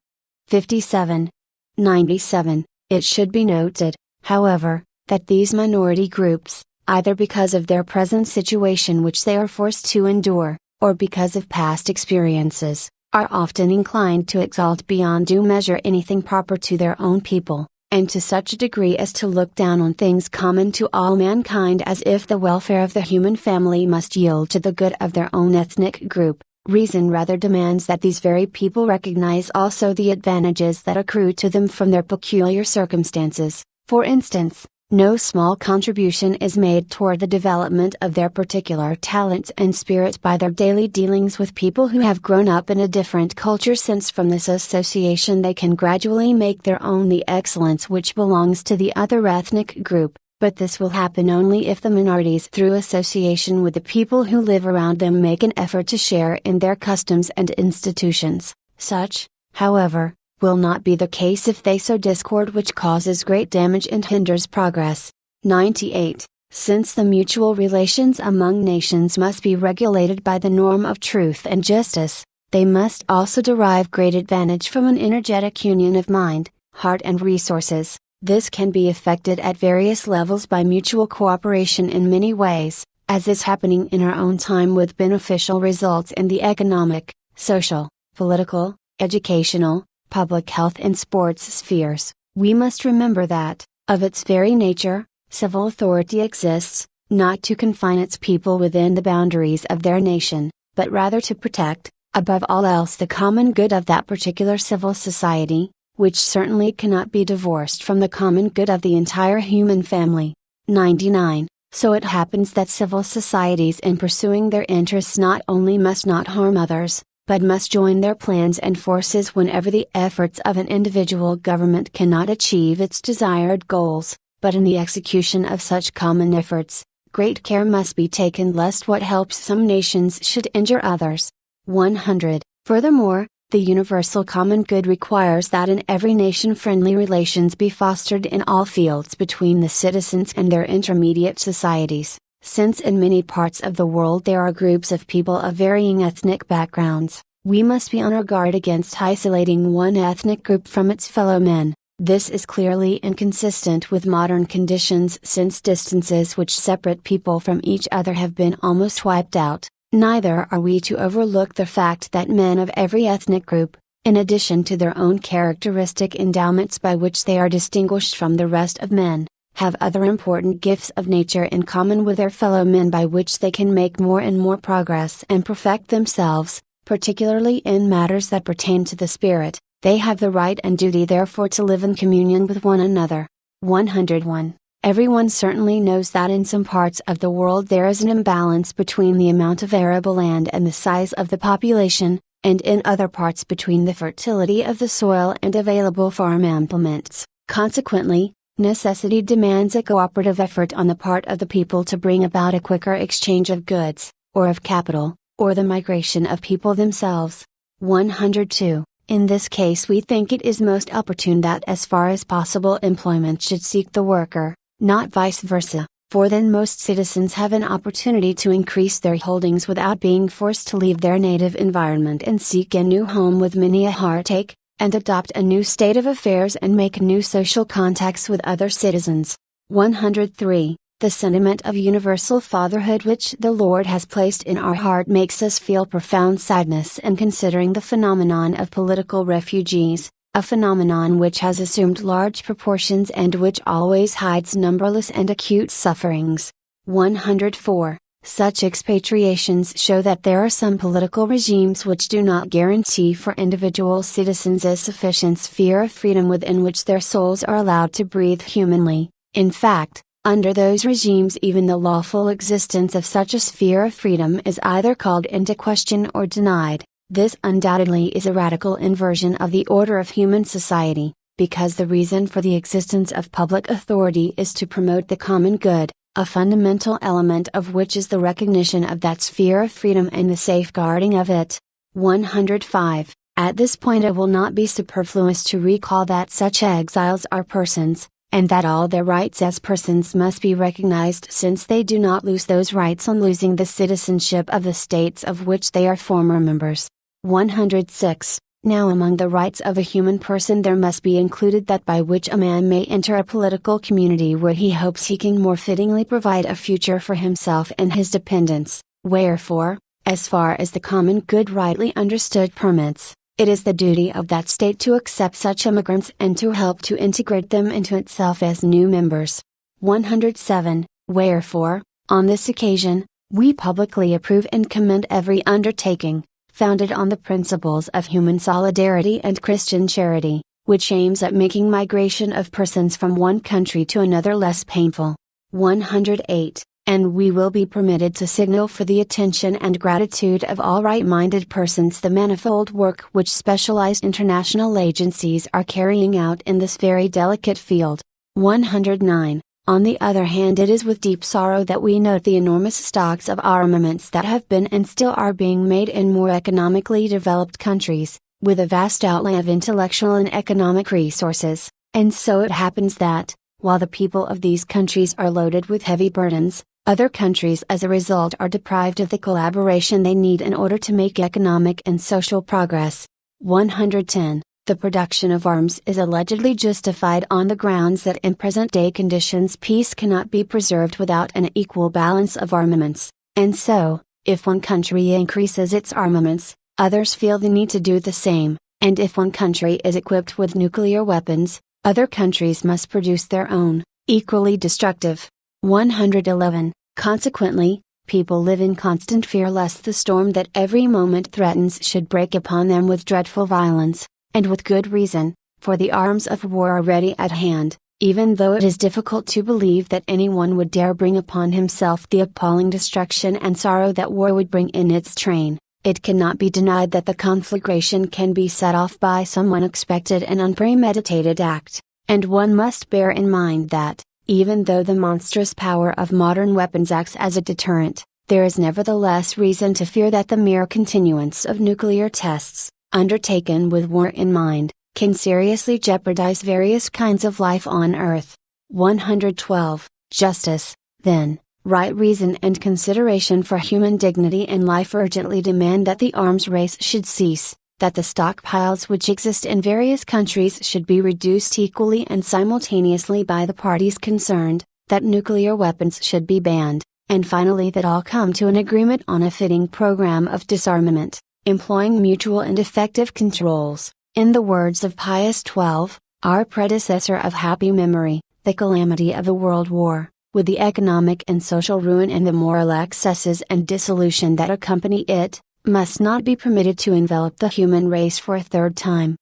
Speaker 1: 57. 97. It should be noted, however, that these minority groups, either because of their present situation which they are forced to endure, or because of past experiences, are often inclined to exalt beyond due measure anything proper to their own people, and to such a degree as to look down on things common to all mankind as if the welfare of the human family must yield to the good of their own ethnic group. Reason rather demands that these very people recognize also the advantages that accrue to them from their peculiar circumstances. For instance, no small contribution is made toward the development of their particular talents and spirit by their daily dealings with people who have grown up in a different culture, since from this association they can gradually make their own the excellence which belongs to the other ethnic group, but this will happen only if the minorities through association with the people who live around them make an effort to share in their customs and institutions. Such, however, will not be the case if they sow discord which causes great damage and hinders progress. 98. Since the mutual relations among nations must be regulated by the norm of truth and justice, they must also derive great advantage from an energetic union of mind, heart and resources. This can be effected at various levels by mutual cooperation in many ways, as is happening in our own time with beneficial results in the economic, social, political, educational, public health and sports spheres. We must remember that, of its very nature, civil authority exists, not to confine its people within the boundaries of their nation, but rather to protect, above all else, the common good of that particular civil society, which certainly cannot be divorced from the common good of the entire human family. 99. So it happens that civil societies in pursuing their interests not only must not harm others, but must join their plans and forces whenever the efforts of an individual government cannot achieve its desired goals, but in the execution of such common efforts, great care must be taken lest what helps some nations should injure others. 100. Furthermore, the universal common good requires that in every nation friendly relations be fostered in all fields between the citizens and their intermediate societies. Since in many parts of the world there are groups of people of varying ethnic backgrounds, we must be on our guard against isolating one ethnic group from its fellow men. This is clearly inconsistent with modern conditions, since distances which separate people from each other have been almost wiped out. Neither are we to overlook the fact that men of every ethnic group, in addition to their own characteristic endowments by which they are distinguished from the rest of men, have other important gifts of nature in common with their fellow men by which they can make more and more progress and perfect themselves, particularly in matters that pertain to the spirit. They have the right and duty therefore to live in communion with one another. 101. Everyone certainly knows that in some parts of the world there is an imbalance between the amount of arable land and the size of the population, and in other parts between the fertility of the soil and available farm implements. Consequently, necessity demands a cooperative effort on the part of the people to bring about a quicker exchange of goods, or of capital, or the migration of people themselves. 102. In this case we think it is most opportune that as far as possible employment should seek the worker, not vice versa, for then most citizens have an opportunity to increase their holdings without being forced to leave their native environment and seek a new home with many a heartache, and adopt a new state of affairs and make new social contacts with other citizens. 103. The sentiment of universal fatherhood which the Lord has placed in our heart makes us feel profound sadness in considering the phenomenon of political refugees, a phenomenon which has assumed large proportions and which always hides numberless and acute sufferings. 104. Such expatriations show that there are some political regimes which do not guarantee for individual citizens a sufficient sphere of freedom within which their souls are allowed to breathe humanly. In fact, under those regimes even the lawful existence of such a sphere of freedom is either called into question or denied. This undoubtedly is a radical inversion of the order of human society, because the reason for the existence of public authority is to promote the common good, a fundamental element of which is the recognition of that sphere of freedom and the safeguarding of it. 105. At this point it will not be superfluous to recall that such exiles are persons, and that all their rights as persons must be recognized since they do not lose those rights on losing the citizenship of the states of which they are former members. 106. Now among the rights of a human person there must be included that by which a man may enter a political community where he hopes he can more fittingly provide a future for himself and his dependents, wherefore, as far as the common good rightly understood permits, it is the duty of that state to accept such immigrants and to help to integrate them into itself as new members. 107. Wherefore, on this occasion, we publicly approve and commend every undertaking, founded on the principles of human solidarity and Christian charity, which aims at making migration of persons from one country to another less painful. 108. And we will be permitted to signal for the attention and gratitude of all right-minded persons the manifold work which specialized international agencies are carrying out in this very delicate field. 109. On the other hand it is with deep sorrow that we note the enormous stocks of armaments that have been and still are being made in more economically developed countries, with a vast outlay of intellectual and economic resources, and so it happens that, while the people of these countries are loaded with heavy burdens, other countries as a result are deprived of the collaboration they need in order to make economic and social progress. 110. The production of arms is allegedly justified on the grounds that in present-day conditions peace cannot be preserved without an equal balance of armaments, and so, if one country increases its armaments, others feel the need to do the same, and if one country is equipped with nuclear weapons, other countries must produce their own, equally destructive. 111. Consequently, people live in constant fear lest the storm that every moment threatens should break upon them with dreadful violence, and with good reason, for the arms of war are ready at hand, even though it is difficult to believe that anyone would dare bring upon himself the appalling destruction and sorrow that war would bring in its train. It cannot be denied that the conflagration can be set off by some unexpected and unpremeditated act, and one must bear in mind that, even though the monstrous power of modern weapons acts as a deterrent, there is nevertheless reason to fear that the mere continuance of nuclear tests, undertaken with war in mind, can seriously jeopardize various kinds of life on Earth. 112. Justice, then, right reason and consideration for human dignity and life urgently demand that the arms race should cease, that the stockpiles which exist in various countries should be reduced equally and simultaneously by the parties concerned, that nuclear weapons should be banned, and finally that all come to an agreement on a fitting program of disarmament, employing mutual and effective controls. In the words of Pius XII, our predecessor of happy memory, the calamity of the World War, with the economic and social ruin and the moral excesses and dissolution that accompany it, must not be permitted to envelop the human race for a third time.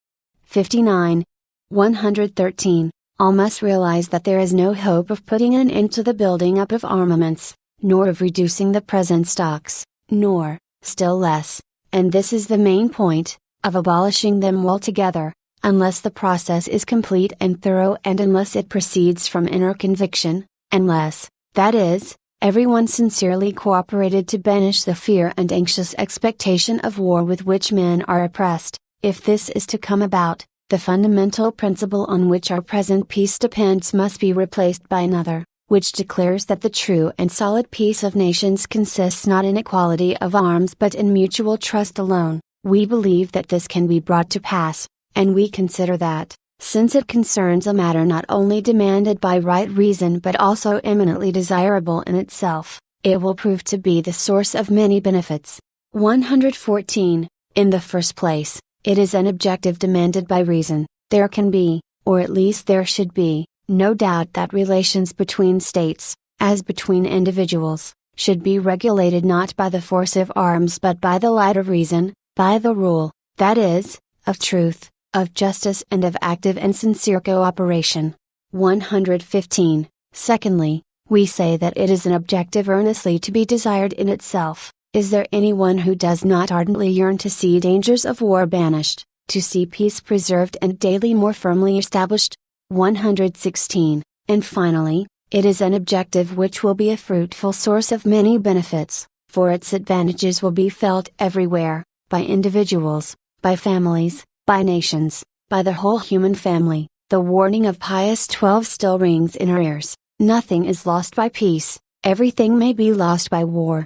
Speaker 1: 59. 113. All must realize that there is no hope of putting an end to the building up of armaments, nor of reducing the present stocks, nor, still less, and this is the main point, of abolishing them altogether, unless the process is complete and thorough and unless it proceeds from inner conviction, unless, that is, everyone sincerely cooperated to banish the fear and anxious expectation of war with which men are oppressed. If this is to come about, the fundamental principle on which our present peace depends must be replaced by another, which declares that the true and solid peace of nations consists not in equality of arms but in mutual trust alone. We believe that this can be brought to pass, and we consider that, since it concerns a matter not only demanded by right reason but also eminently desirable in itself, it will prove to be the source of many benefits. 114. In the first place, it is an objective demanded by reason. There can be, or at least there should be, no doubt that relations between states, as between individuals, should be regulated not by the force of arms but by the light of reason, by the rule, that is, of truth, of justice and of active and sincere cooperation. 115. Secondly, we say that it is an objective earnestly to be desired in itself. Is there anyone who does not ardently yearn to see dangers of war banished, to see peace preserved and daily more firmly established? 116. And finally, it is an objective which will be a fruitful source of many benefits, for its advantages will be felt everywhere, by individuals, by families, by nations, by the whole human family. The warning of Pius XII still rings in our ears: nothing is lost by peace, everything may be lost by war.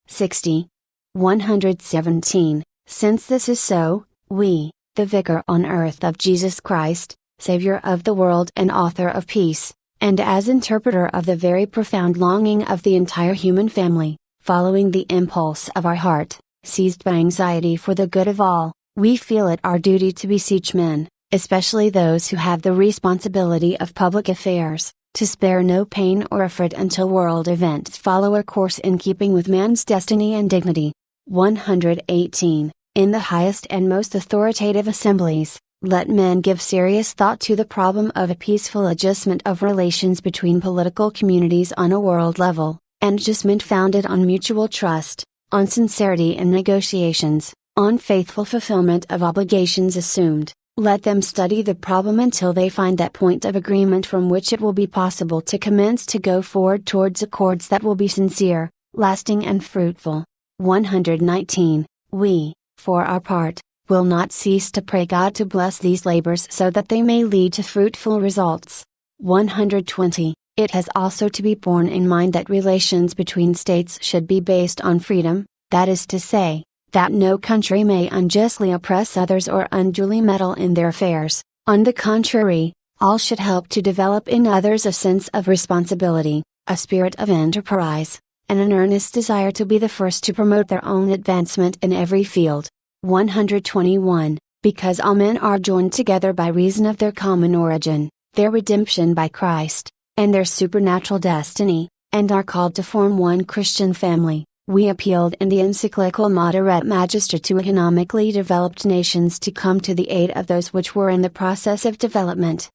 Speaker 1: 60. 117. Since this is so, we, the Vicar on earth of Jesus Christ, Savior of the world and Author of peace, and as interpreter of the very profound longing of the entire human family, following the impulse of our heart, seized by anxiety for the good of all, we feel it our duty to beseech men, especially those who have the responsibility of public affairs, to spare no pain or effort until world events follow a course in keeping with man's destiny and dignity. 118. In the highest and most authoritative assemblies, let men give serious thought to the problem of a peaceful adjustment of relations between political communities on a world level, an adjustment founded on mutual trust, on sincerity in negotiations, on faithful fulfillment of obligations assumed. Let them study the problem until they find that point of agreement from which it will be possible to commence to go forward towards accords that will be sincere, lasting and fruitful. 119. We, for our part, will not cease to pray God to bless these labors so that they may lead to fruitful results. 120. It has also to be borne in mind that relations between states should be based on freedom, that is to say, that no country may unjustly oppress others or unduly meddle in their affairs. On the contrary, all should help to develop in others a sense of responsibility, a spirit of enterprise, and an earnest desire to be the first to promote their own advancement in every field. 121. Because all men are joined together by reason of their common origin, their redemption by Christ, and their supernatural destiny, and are called to form one Christian family. We appealed in the Encyclical Moderat Magistra to economically developed nations to come to the aid of those which were in the process of development.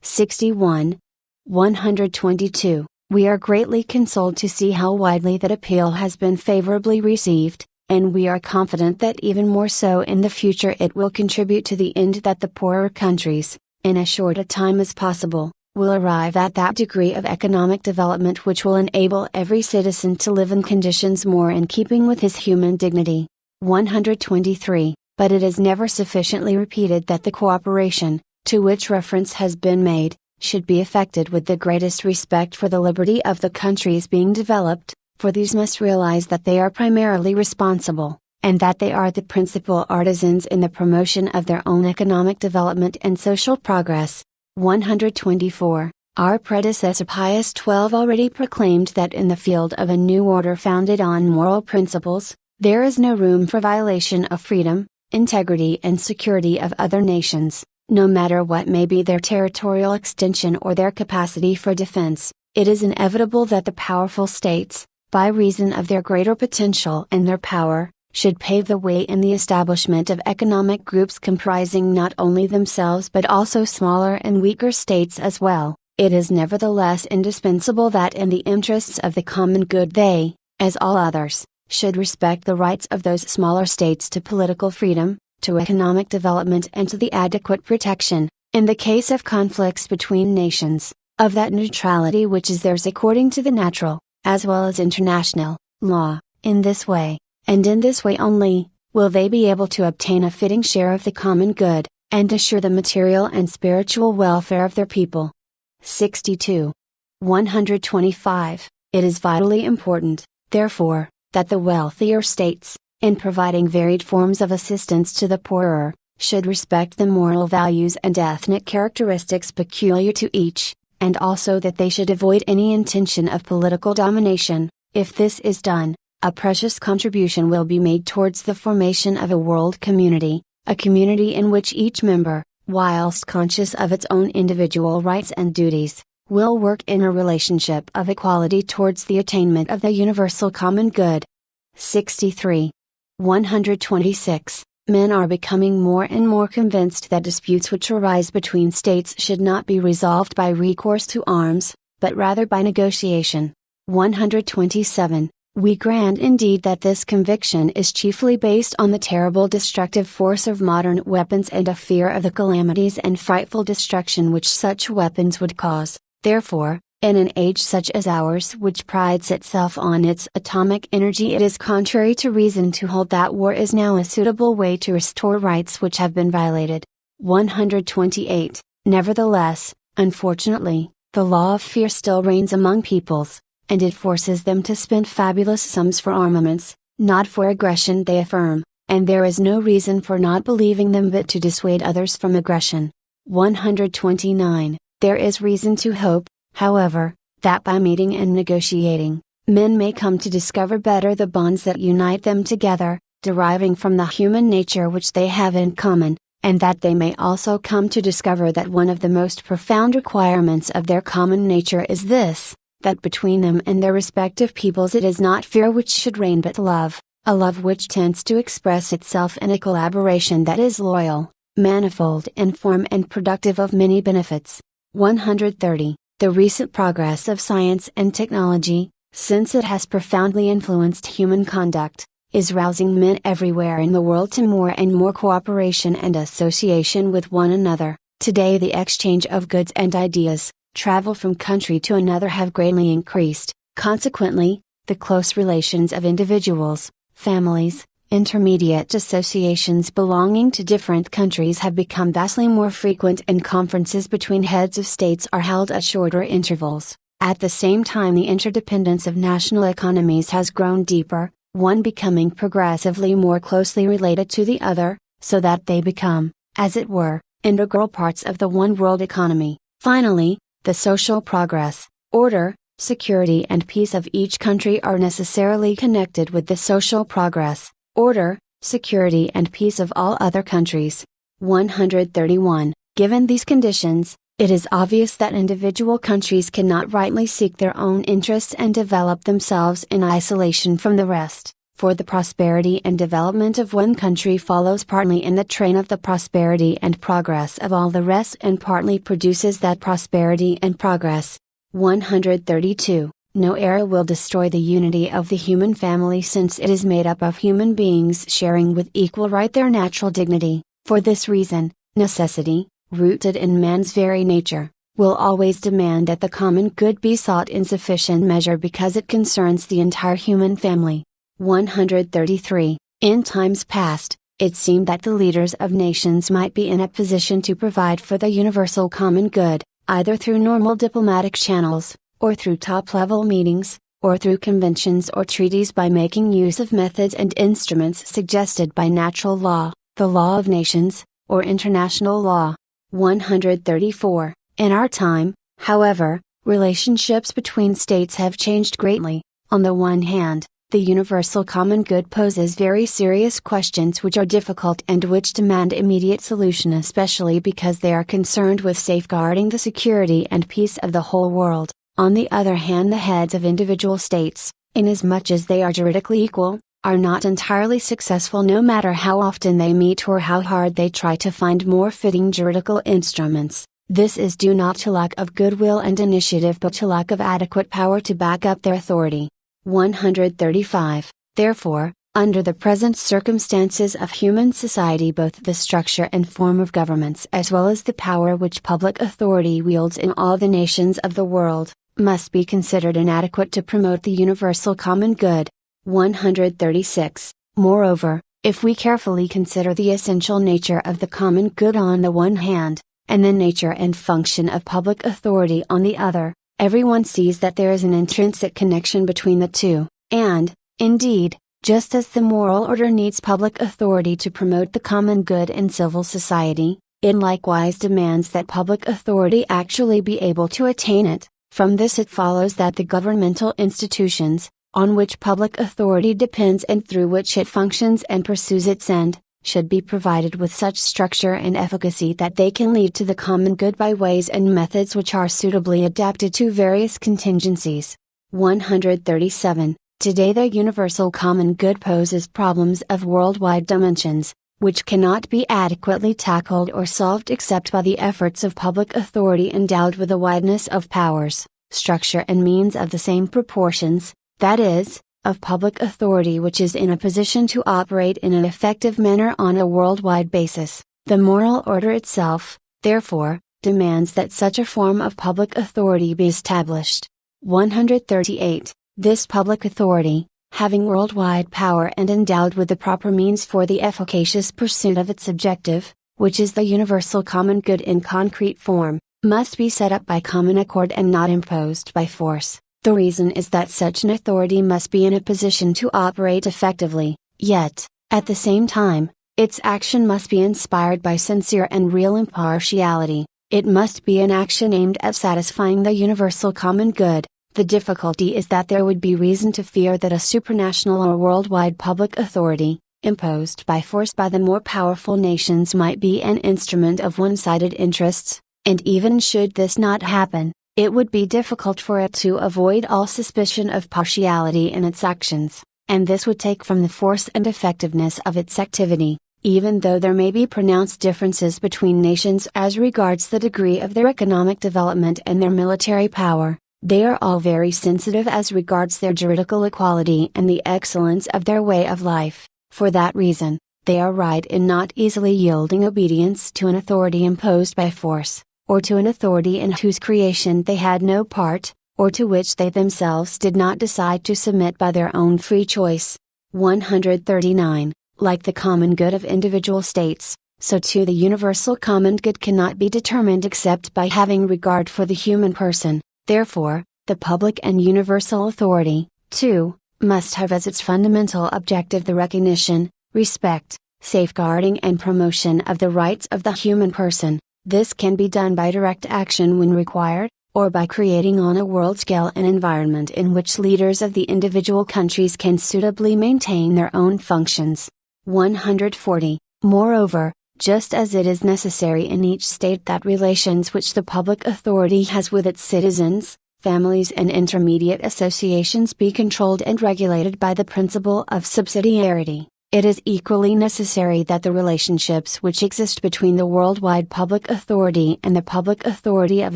Speaker 1: 61. 122. We are greatly consoled to see how widely that appeal has been favorably received, and we are confident that even more so in the future it will contribute to the end that the poorer countries, in as short a time as possible, will arrive at that degree of economic development which will enable every citizen to live in conditions more in keeping with his human dignity. 123. But it is never sufficiently repeated that the cooperation, to which reference has been made, should be effected with the greatest respect for the liberty of the countries being developed, for these must realize that they are primarily responsible, and that they are the principal artisans in the promotion of their own economic development and social progress. 124. Our predecessor Pius XII already proclaimed that in the field of a new order founded on moral principles, there is no room for violation of freedom, integrity and security of other nations, no matter what may be their territorial extension or their capacity for defense. It is inevitable that the powerful states, by reason of their greater potential and their power, should pave the way in the establishment of economic groups comprising not only themselves but also smaller and weaker states as well. It is nevertheless indispensable that in the interests of the common good they, as all others, should respect the rights of those smaller states to political freedom, to economic development and to the adequate protection, in the case of conflicts between nations, of that neutrality which is theirs according to the natural, as well as international, law. In this way, and in this way only, will they be able to obtain a fitting share of the common good, and assure the material and spiritual welfare of their people. 62. 125. It is vitally important, therefore, that the wealthier states, in providing varied forms of assistance to the poorer, should respect the moral values and ethnic characteristics peculiar to each, and also that they should avoid any intention of political domination. If this is done, a precious contribution will be made towards the formation of a world community, a community in which each member, whilst conscious of its own individual rights and duties, will work in a relationship of equality towards the attainment of the universal common good. 63. 126. Men are becoming more and more convinced that disputes which arise between states should not be resolved by recourse to arms, but rather by negotiation. 127. We grant indeed that this conviction is chiefly based on the terrible destructive force of modern weapons and a fear of the calamities and frightful destruction which such weapons would cause. Therefore, in an age such as ours which prides itself on its atomic energy, it is contrary to reason to hold that war is now a suitable way to restore rights which have been violated. 128. Nevertheless, unfortunately, the law of fear still reigns among peoples, and it forces them to spend fabulous sums for armaments, not for aggression they affirm, and there is no reason for not believing them but to dissuade others from aggression. 129. There is reason to hope, however, that by meeting and negotiating, men may come to discover better the bonds that unite them together, deriving from the human nature which they have in common, and that they may also come to discover that one of the most profound requirements of their common nature is this, that between them and their respective peoples it is not fear which should reign but love, a love which tends to express itself in a collaboration that is loyal, manifold in form and productive of many benefits. 130. The recent progress of science and technology, since it has profoundly influenced human conduct, is rousing men everywhere in the world to more and more cooperation and association with one another. Today the exchange of goods and ideas, travel from country to another have greatly increased. Consequently, the close relations of individuals, families, intermediate associations belonging to different countries have become vastly more frequent, and conferences between heads of states are held at shorter intervals. At the same time, the interdependence of national economies has grown deeper, one becoming progressively more closely related to the other, so that they become, as it were, integral parts of the one world economy. Finally, the social progress, order, security and peace of each country are necessarily connected with the social progress, order, security and peace of all other countries. 131. Given these conditions, it is obvious that individual countries cannot rightly seek their own interests and develop themselves in isolation from the rest, for the prosperity and development of one country follows partly in the train of the prosperity and progress of all the rest and partly produces that prosperity and progress. 132. No era will destroy the unity of the human family, since it is made up of human beings sharing with equal right their natural dignity. For this reason, necessity, rooted in man's very nature, will always demand that the common good be sought in sufficient measure because it concerns the entire human family. 133. In times past, it seemed that the leaders of nations might be in a position to provide for the universal common good, either through normal diplomatic channels, or through top-level meetings, or through conventions or treaties, by making use of methods and instruments suggested by natural law, the law of nations, or international law. 134. In our time, However, relationships between states have changed greatly. On the one hand, the universal common good poses very serious questions which are difficult and which demand immediate solution, especially because they are concerned with safeguarding the security and peace of the whole world. On the other hand, the heads of individual states, inasmuch as they are juridically equal, are not entirely successful no matter how often they meet or how hard they try to find more fitting juridical instruments. This is due not to lack of goodwill and initiative but to lack of adequate power to back up their authority. 135. Therefore, under the present circumstances of human society, both the structure and form of governments as well as the power which public authority wields in all the nations of the world, must be considered inadequate to promote the universal common good. 136. Moreover, if we carefully consider the essential nature of the common good on the one hand, and the nature and function of public authority on the other, everyone sees that there is an intrinsic connection between the two, and, indeed, just as the moral order needs public authority to promote the common good in civil society, it likewise demands that public authority actually be able to attain it. From this it follows that the governmental institutions, on which public authority depends and through which it functions and pursues its end, should be provided with such structure and efficacy that they can lead to the common good by ways and methods which are suitably adapted to various contingencies. 137. Today the universal common good poses problems of worldwide dimensions, which cannot be adequately tackled or solved except by the efforts of public authority endowed with a wideness of powers, structure and means of the same proportions, that is, of public authority which is in a position to operate in an effective manner on a worldwide basis. The moral order itself, therefore, demands that such a form of public authority be established. 138. This public authority, having worldwide power and endowed with the proper means for the efficacious pursuit of its objective, which is the universal common good in concrete form, must be set up by common accord and not imposed by force. The reason is that such an authority must be in a position to operate effectively, yet, at the same time, its action must be inspired by sincere and real impartiality. It must be an action aimed at satisfying the universal common good. The difficulty is that there would be reason to fear that a supranational or worldwide public authority, imposed by force by the more powerful nations, might be an instrument of one-sided interests, and even should this not happen, it would be difficult for it to avoid all suspicion of partiality in its actions, and this would take from the force and effectiveness of its activity. Even though there may be pronounced differences between nations as regards the degree of their economic development and their military power, they are all very sensitive as regards their juridical equality and the excellence of their way of life. For that reason, they are right in not easily yielding obedience to an authority imposed by force, or to an authority in whose creation they had no part, or to which they themselves did not decide to submit by their own free choice. 139. Like the common good of individual states, so too the universal common good cannot be determined except by having regard for the human person. Therefore, the public and universal authority, too, must have as its fundamental objective the recognition, respect, safeguarding and promotion of the rights of the human person. This can be done by direct action when required, or by creating on a world scale an environment in which leaders of the individual countries can suitably maintain their own functions. 140. Moreover, just as it is necessary in each state that relations which the public authority has with its citizens, families and intermediate associations be controlled and regulated by the principle of subsidiarity, it is equally necessary that the relationships which exist between the worldwide public authority and the public authority of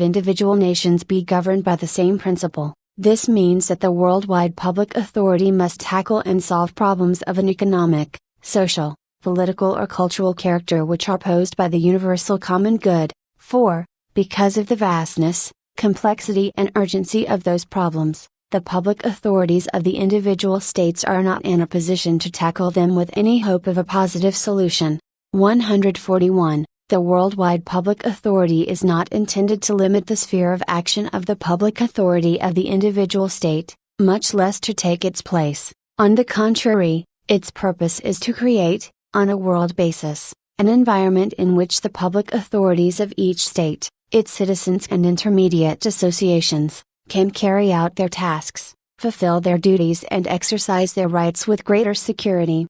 Speaker 1: individual nations be governed by the same principle. This means that the worldwide public authority must tackle and solve problems of an economic, social, political or cultural character which are posed by the universal common good, for, because of the vastness, complexity and urgency of those problems, the public authorities of the individual states are not in a position to tackle them with any hope of a positive solution. 141. The worldwide public authority is not intended to limit the sphere of action of the public authority of the individual state, much less to take its place. On the contrary, its purpose is to create, on a world basis, an environment in which the public authorities of each state, its citizens and intermediate associations, can carry out their tasks, fulfill their duties and exercise their rights with greater security.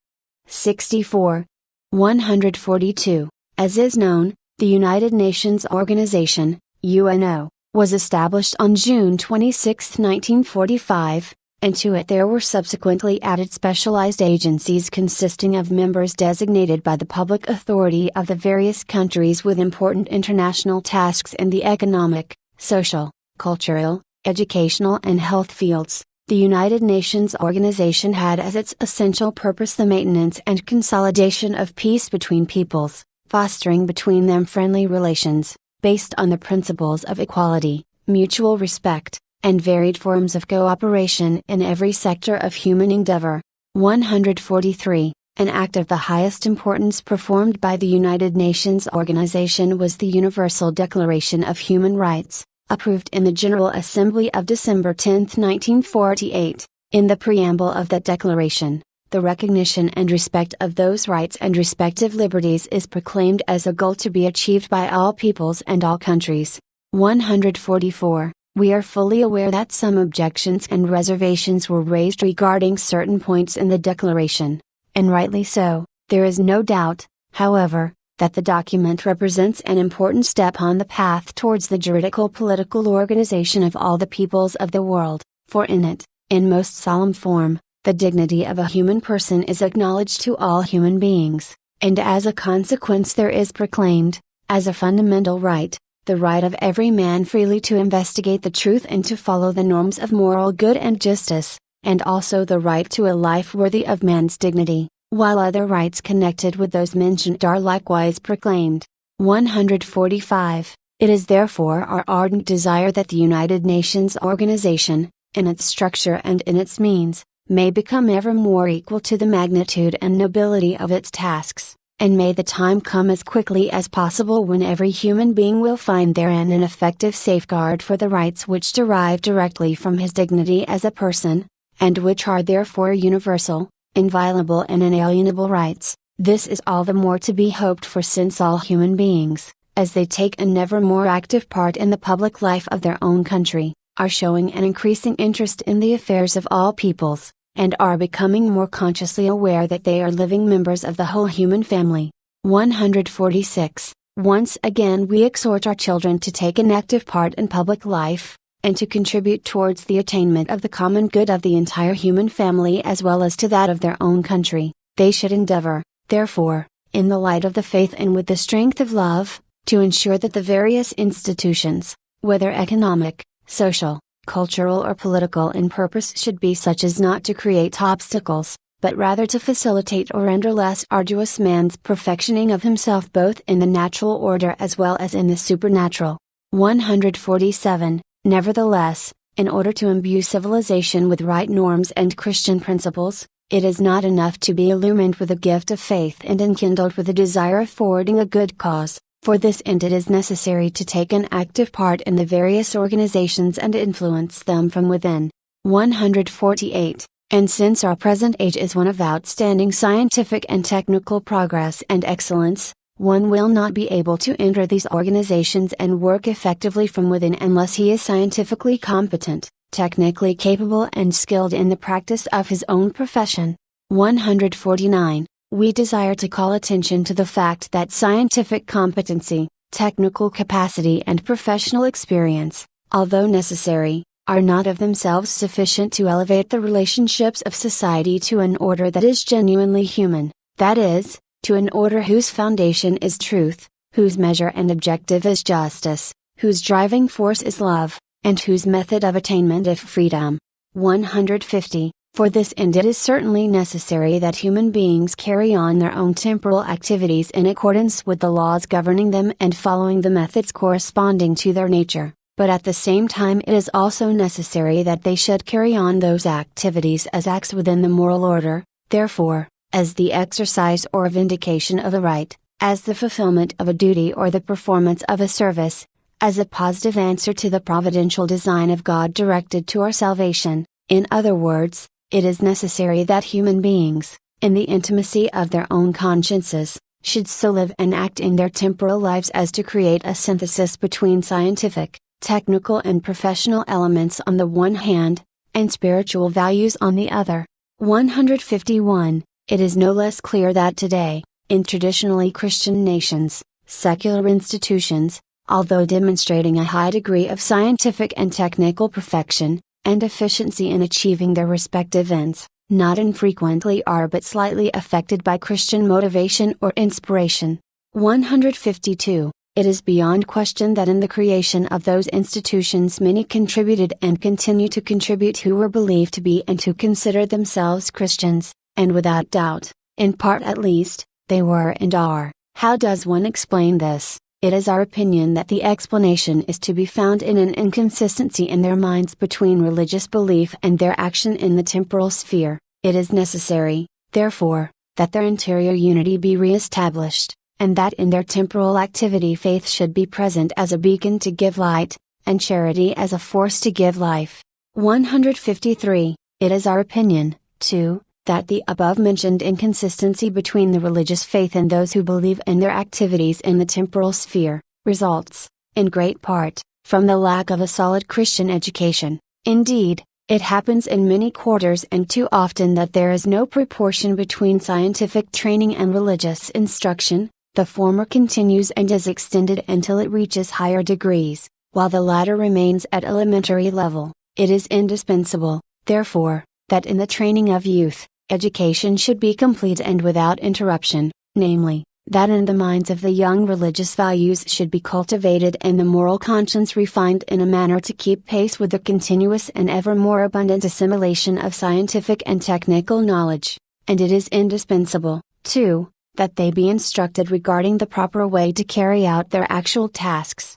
Speaker 1: 64. 142. As is known, the United Nations Organization, UNO, was established on June 26, 1945, and to it there were subsequently added specialized agencies consisting of members designated by the public authority of the various countries with important international tasks in the economic, social, cultural, educational and health fields. The United Nations Organization had as its essential purpose the maintenance and consolidation of peace between peoples, fostering between them friendly relations, based on the principles of equality, mutual respect, and varied forms of cooperation in every sector of human endeavor. 143. An act of the highest importance performed by the United Nations Organization was the Universal Declaration of Human Rights, approved in the General Assembly of December 10, 1948. In the preamble of that declaration, the recognition and respect of those rights and respective liberties is proclaimed as a goal to be achieved by all peoples and all countries. 144. We are fully aware that some objections and reservations were raised regarding certain points in the declaration, and rightly so. There is no doubt, however, that the document represents an important step on the path towards the juridical political organization of all the peoples of the world, for in it, in most solemn form, the dignity of a human person is acknowledged to all human beings, and as a consequence there is proclaimed, as a fundamental right, the right of every man freely to investigate the truth and to follow the norms of moral good and justice, and also the right to a life worthy of man's dignity, while other rights connected with those mentioned are likewise proclaimed. 145. It is therefore our ardent desire that the United Nations Organization, in its structure and in its means, may become ever more equal to the magnitude and nobility of its tasks, and may the time come as quickly as possible when every human being will find therein an effective safeguard for the rights which derive directly from his dignity as a person, and which are therefore universal, inviolable and inalienable rights. This is all the more to be hoped for since all human beings, as they take an ever more active part in the public life of their own country, are showing an increasing interest in the affairs of all peoples, and are becoming more consciously aware that they are living members of the whole human family. 146. Once again we exhort our children to take an active part in public life, and to contribute towards the attainment of the common good of the entire human family as well as to that of their own country. They should endeavor, therefore, in the light of the faith and with the strength of love, to ensure that the various institutions, whether economic, social, cultural or political in purpose should be such as not to create obstacles, but rather to facilitate or render less arduous man's perfectioning of himself both in the natural order as well as in the supernatural. 147. Nevertheless, in order to imbue civilization with right norms and Christian principles, it is not enough to be illumined with the gift of faith and enkindled with the desire of forwarding a good cause. For this end it is necessary to take an active part in the various organizations and influence them from within. 148. And since our present age is one of outstanding scientific and technical progress and excellence, one will not be able to enter these organizations and work effectively from within unless he is scientifically competent, technically capable and skilled in the practice of his own profession. 149. We desire to call attention to the fact that scientific competency, technical capacity and professional experience, although necessary, are not of themselves sufficient to elevate the relationships of society to an order that is genuinely human, that is, to an order whose foundation is truth, whose measure and objective is justice, whose driving force is love, and whose method of attainment is freedom. 150. For this end it is certainly necessary that human beings carry on their own temporal activities in accordance with the laws governing them and following the methods corresponding to their nature, but at the same time it is also necessary that they should carry on those activities as acts within the moral order, therefore, as the exercise or vindication of a right, as the fulfillment of a duty or the performance of a service, as a positive answer to the providential design of God directed to our salvation. In other words, it is necessary that human beings, in the intimacy of their own consciences, should so live and act in their temporal lives as to create a synthesis between scientific, technical and professional elements on the one hand, and spiritual values on the other. 151. It is no less clear that today, in traditionally Christian nations, secular institutions, although demonstrating a high degree of scientific and technical perfection, and efficiency in achieving their respective ends, not infrequently are but slightly affected by Christian motivation or inspiration. 152. It is beyond question that in the creation of those institutions many contributed and continue to contribute who were believed to be and who considered themselves Christians, and without doubt, in part at least, they were and are. How does one explain this? It is our opinion that the explanation is to be found in an inconsistency in their minds between religious belief and their action in the temporal sphere. It is necessary, therefore, that their interior unity be re-established, and that in their temporal activity faith should be present as a beacon to give light, and charity as a force to give life. 153. It is our opinion, too, that the above-mentioned inconsistency between the religious faith and those who believe in their activities in the temporal sphere, results, in great part, from the lack of a solid Christian education. Indeed, it happens in many quarters and too often that there is no proportion between scientific training and religious instruction. The former continues and is extended until it reaches higher degrees, while the latter remains at elementary level. It is indispensable, therefore, that in the training of youth, education should be complete and without interruption, namely, that in the minds of the young religious values should be cultivated and the moral conscience refined in a manner to keep pace with the continuous and ever more abundant assimilation of scientific and technical knowledge, and it is indispensable, too, that they be instructed regarding the proper way to carry out their actual tasks.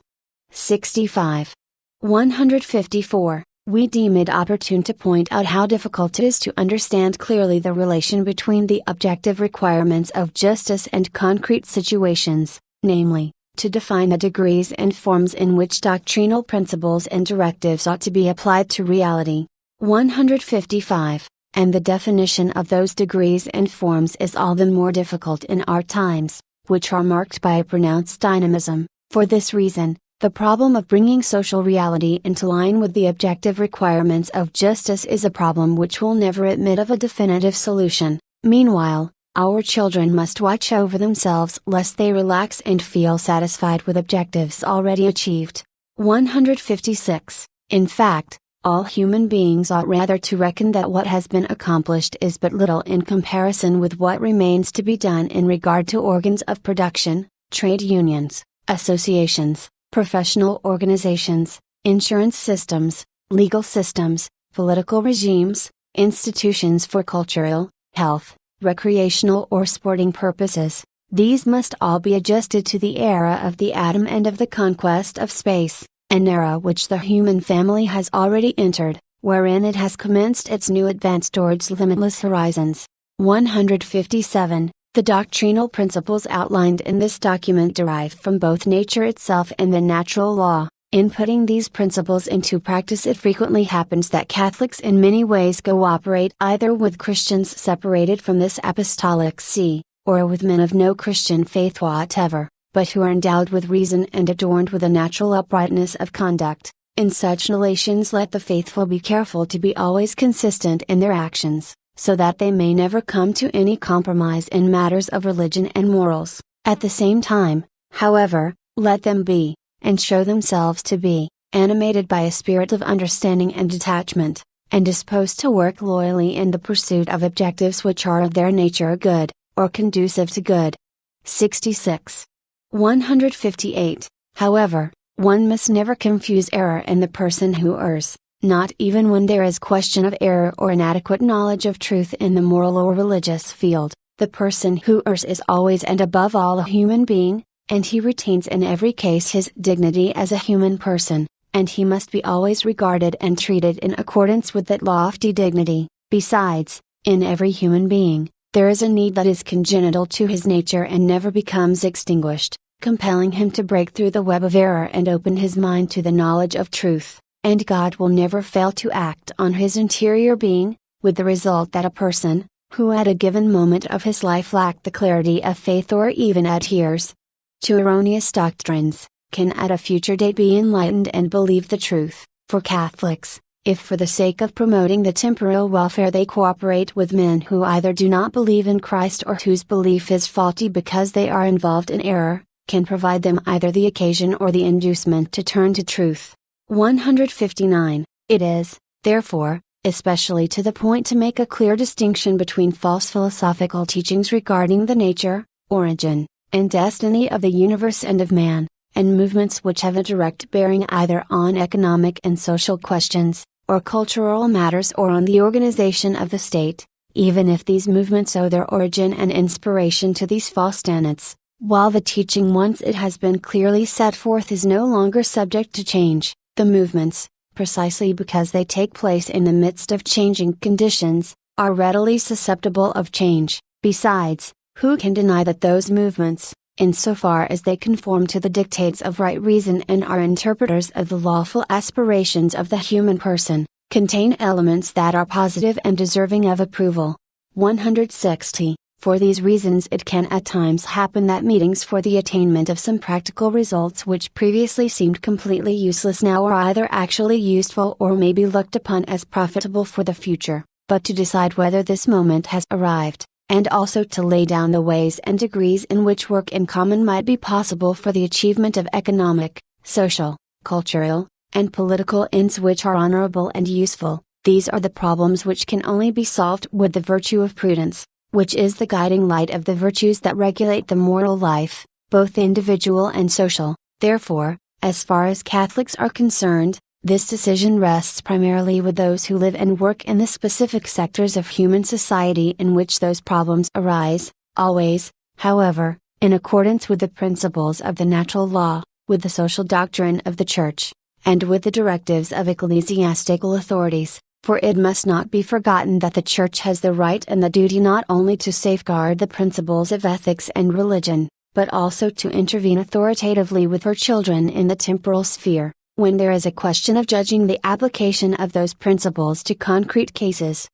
Speaker 1: 65. 154. We deem it opportune to point out how difficult it is to understand clearly the relation between the objective requirements of justice and concrete situations, namely, to define the degrees and forms in which doctrinal principles and directives ought to be applied to reality. 155. And the definition of those degrees and forms is all the more difficult in our times, which are marked by a pronounced dynamism. For this reason, the problem of bringing social reality into line with the objective requirements of justice is a problem which will never admit of a definitive solution. Meanwhile, our children must watch over themselves lest they relax and feel satisfied with objectives already achieved. 156. In fact, all human beings ought rather to reckon that what has been accomplished is but little in comparison with what remains to be done in regard to organs of production, trade unions, associations, professional organizations, insurance systems, legal systems, political regimes, institutions for cultural, health, recreational or sporting purposes. These must all be adjusted to the era of the atom and of the conquest of space, an era which the human family has already entered, wherein it has commenced its new advance towards limitless horizons. 157. The doctrinal principles outlined in this document derive from both nature itself and the natural law. In putting these principles into practice, it frequently happens that Catholics in many ways cooperate either with Christians separated from this apostolic see, or with men of no Christian faith whatever, but who are endowed with reason and adorned with a natural uprightness of conduct. In such relations let the faithful be careful to be always consistent in their actions, so that they may never come to any compromise in matters of religion and morals. At the same time, however, let them be, and show themselves to be, animated by a spirit of understanding and detachment, and disposed to work loyally in the pursuit of objectives which are of their nature good, or conducive to good. 66. 158. However, one must never confuse error and the person who errs, not even when there is question of error or inadequate knowledge of truth in the moral or religious field. The person who errs is always and above all a human being, and he retains in every case his dignity as a human person, and he must be always regarded and treated in accordance with that lofty dignity. Besides, in every human being, there is a need that is congenital to his nature and never becomes extinguished, compelling him to break through the web of error and open his mind to the knowledge of truth. And God will never fail to act on his interior being, with the result that a person, who at a given moment of his life lacked the clarity of faith or even adheres to erroneous doctrines, can at a future date be enlightened and believe the truth. For Catholics, if for the sake of promoting the temporal welfare they cooperate with men who either do not believe in Christ or whose belief is faulty because they are involved in error, can provide them either the occasion or the inducement to turn to truth. 159. It is, therefore, especially to the point to make a clear distinction between false philosophical teachings regarding the nature, origin, and destiny of the universe and of man, and movements which have a direct bearing either on economic and social questions, or cultural matters or on the organization of the state, even if these movements owe their origin and inspiration to these false tenets, while the teaching once it has been clearly set forth is no longer subject to change, the movements, precisely because they take place in the midst of changing conditions, are readily susceptible of change. Besides, who can deny that those movements, insofar as they conform to the dictates of right reason and are interpreters of the lawful aspirations of the human person, contain elements that are positive and deserving of approval? 160. For these reasons it can at times happen that meetings for the attainment of some practical results which previously seemed completely useless now are either actually useful or may be looked upon as profitable for the future. But to decide whether this moment has arrived, and also to lay down the ways and degrees in which work in common might be possible for the achievement of economic, social, cultural, and political ends which are honorable and useful, these are the problems which can only be solved with the virtue of prudence, which is the guiding light of the virtues that regulate the moral life, both individual and social. Therefore, as far as Catholics are concerned, this decision rests primarily with those who live and work in the specific sectors of human society in which those problems arise, always, however, in accordance with the principles of the natural law, with the social doctrine of the Church, and with the directives of ecclesiastical authorities, for it must not be forgotten that the Church has the right and the duty not only to safeguard the principles of ethics and religion, but also to intervene authoritatively with her children in the temporal sphere, when there is a question of judging the application of those principles to concrete cases.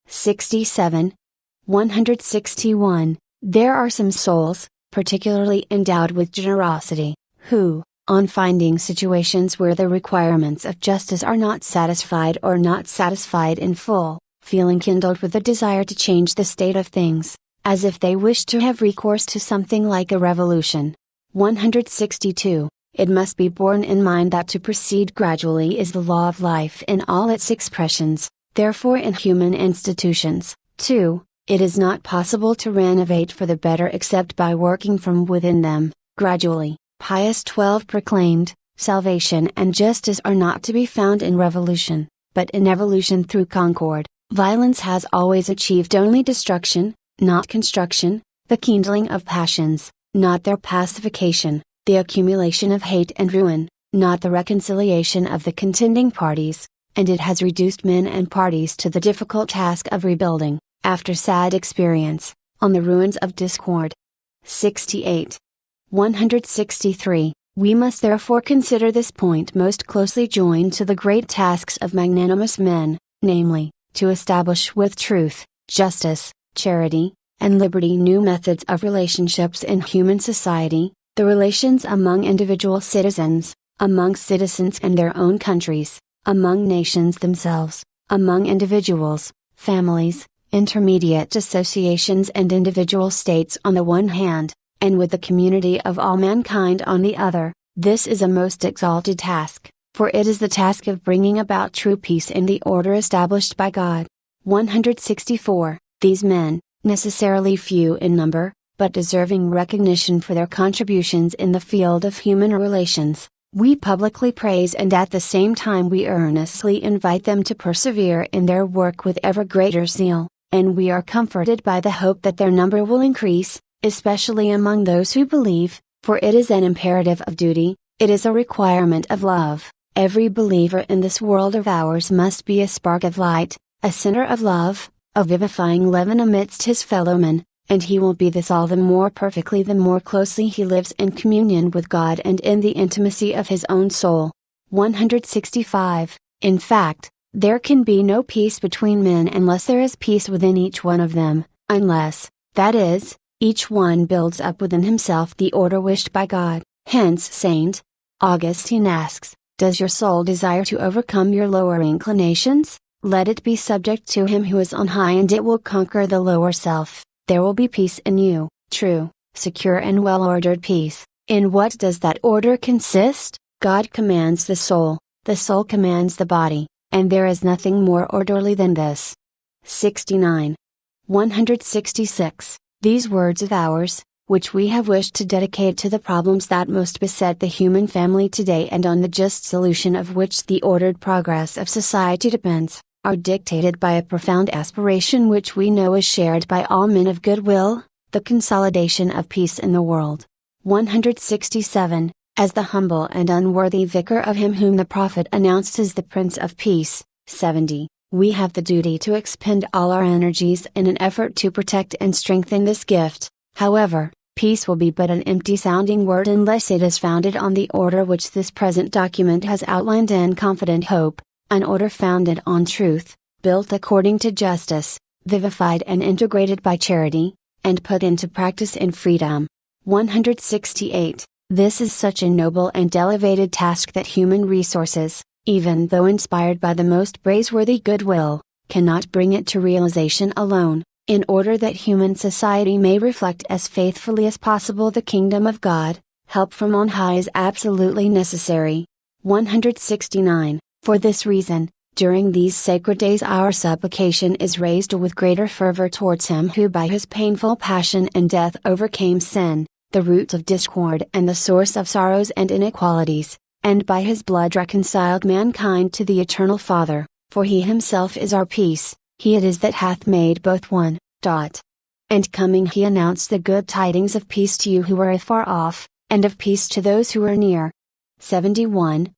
Speaker 1: 67. 161. There are some souls, particularly endowed with generosity, who, on finding situations where the requirements of justice are not satisfied or not satisfied in full, feel enkindled with a desire to change the state of things, as if they wished to have recourse to something like a revolution. 162. It must be borne in mind that to proceed gradually is the law of life in all its expressions, therefore in human institutions, too, it is not possible to renovate for the better except by working from within them, gradually. Pius XII proclaimed, salvation and justice are not to be found in revolution, but in evolution through concord. Violence has always achieved only destruction, not construction, the kindling of passions, not their pacification, the accumulation of hate and ruin, not the reconciliation of the contending parties, and it has reduced men and parties to the difficult task of rebuilding, after sad experience, on the ruins of discord. 68. 163. We must therefore consider this point most closely joined to the great tasks of magnanimous men, namely, to establish with truth, justice, charity, and liberty new methods of relationships in human society, the relations among individual citizens, among citizens and their own countries, among nations themselves, among individuals, families, intermediate associations and individual states on the one hand, and with the community of all mankind on the other. This is a most exalted task, for it is the task of bringing about true peace in the order established by God. 164. These men, necessarily few in number, but deserving recognition for their contributions in the field of human relations, we publicly praise and at the same time we earnestly invite them to persevere in their work with ever greater zeal, and we are comforted by the hope that their number will increase, especially among those who believe, for it is an imperative of duty, it is a requirement of love. Every believer in this world of ours must be a spark of light, a center of love, a vivifying leaven amidst his fellowmen, and he will be this all the more perfectly the more closely he lives in communion with God and in the intimacy of his own soul. 165. In fact, There can be no peace between men unless there is peace within each one of them, unless, that is, each one builds up within himself the order wished by God. Hence St. Augustine asks, does your soul desire to overcome your lower inclinations? Let it be subject to him who is on high and it will conquer the lower self. There will be peace in you, true, secure and well-ordered peace. In what does that order consist? God commands the soul commands the body, and there is nothing more orderly than this. 69. 166. These words of ours, which we have wished to dedicate to the problems that most beset the human family today and on the just solution of which the ordered progress of society depends, are dictated by a profound aspiration which we know is shared by all men of goodwill, the consolidation of peace in the world. 167. As the humble and unworthy vicar of him whom the prophet announced as the Prince of Peace. 70. We have the duty to expend all our energies in an effort to protect and strengthen this gift. However, peace will be but an empty-sounding word unless it is founded on the order which this present document has outlined in confident hope, an order founded on truth, built according to justice, vivified and integrated by charity, and put into practice in freedom. 168. This is such a noble and elevated task that human resources, even though inspired by the most praiseworthy goodwill, cannot bring it to realization alone. In order that human society may reflect as faithfully as possible the kingdom of God, help from on high is absolutely necessary. 169. For this reason, during these sacred days our supplication is raised with greater fervor towards Him who by His painful passion and death overcame sin, the root of discord and the source of sorrows and inequalities, and by His blood reconciled mankind to the Eternal Father, for He Himself is our peace. He it is that hath made both one. And coming He announced the good tidings of peace to you who were afar off, and of peace to those who were near. 71.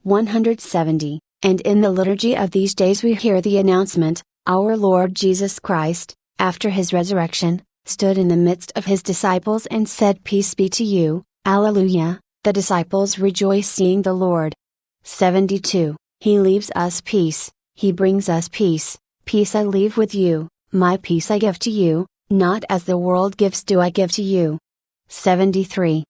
Speaker 1: 170. And in the liturgy of these days we hear the announcement, our Lord Jesus Christ, after His resurrection, stood in the midst of His disciples and said, Peace be to you, Alleluia. The disciples rejoice seeing the Lord. 72. He leaves us peace, He brings us peace. Peace I leave with you, my peace I give to you, not as the world gives do I give to you. 73.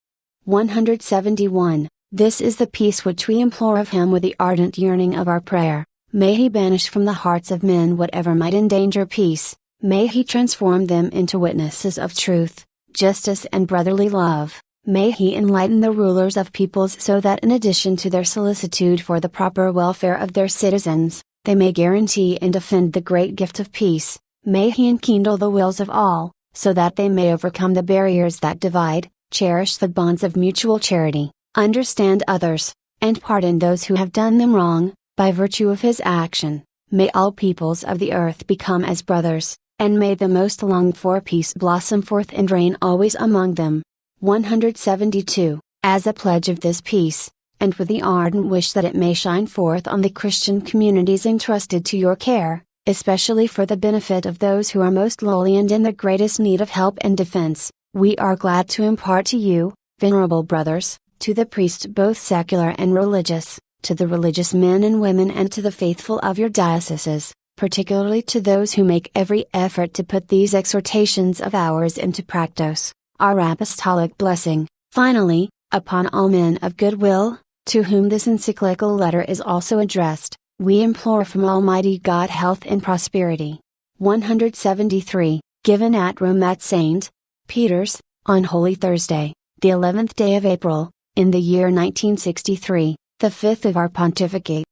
Speaker 1: 171. This is the peace which we implore of Him with the ardent yearning of our prayer. May He banish from the hearts of men whatever might endanger peace, may He transform them into witnesses of truth, justice and brotherly love. May He enlighten the rulers of peoples so that in addition to their solicitude for the proper welfare of their citizens, they may guarantee and defend the great gift of peace. May He enkindle the wills of all, so that they may overcome the barriers that divide, cherish the bonds of mutual charity, understand others, and pardon those who have done them wrong, by virtue of His action. May all peoples of the earth become as brothers, and may the most longed for peace blossom forth and reign always among them. 172. As a pledge of this peace, and with the ardent wish that it may shine forth on the Christian communities entrusted to your care, especially for the benefit of those who are most lowly and in the greatest need of help and defense, we are glad to impart to you, venerable brothers, to the priests both secular and religious, to the religious men and women and to the faithful of your dioceses, particularly to those who make every effort to put these exhortations of ours into practice, our apostolic blessing. Finally, upon all men of goodwill, to whom this encyclical letter is also addressed, we implore from Almighty God health and prosperity. 173, given at Rome at St. Peter's, on Holy Thursday, the 11th day of April, in the year 1963, the 5th of our pontificate.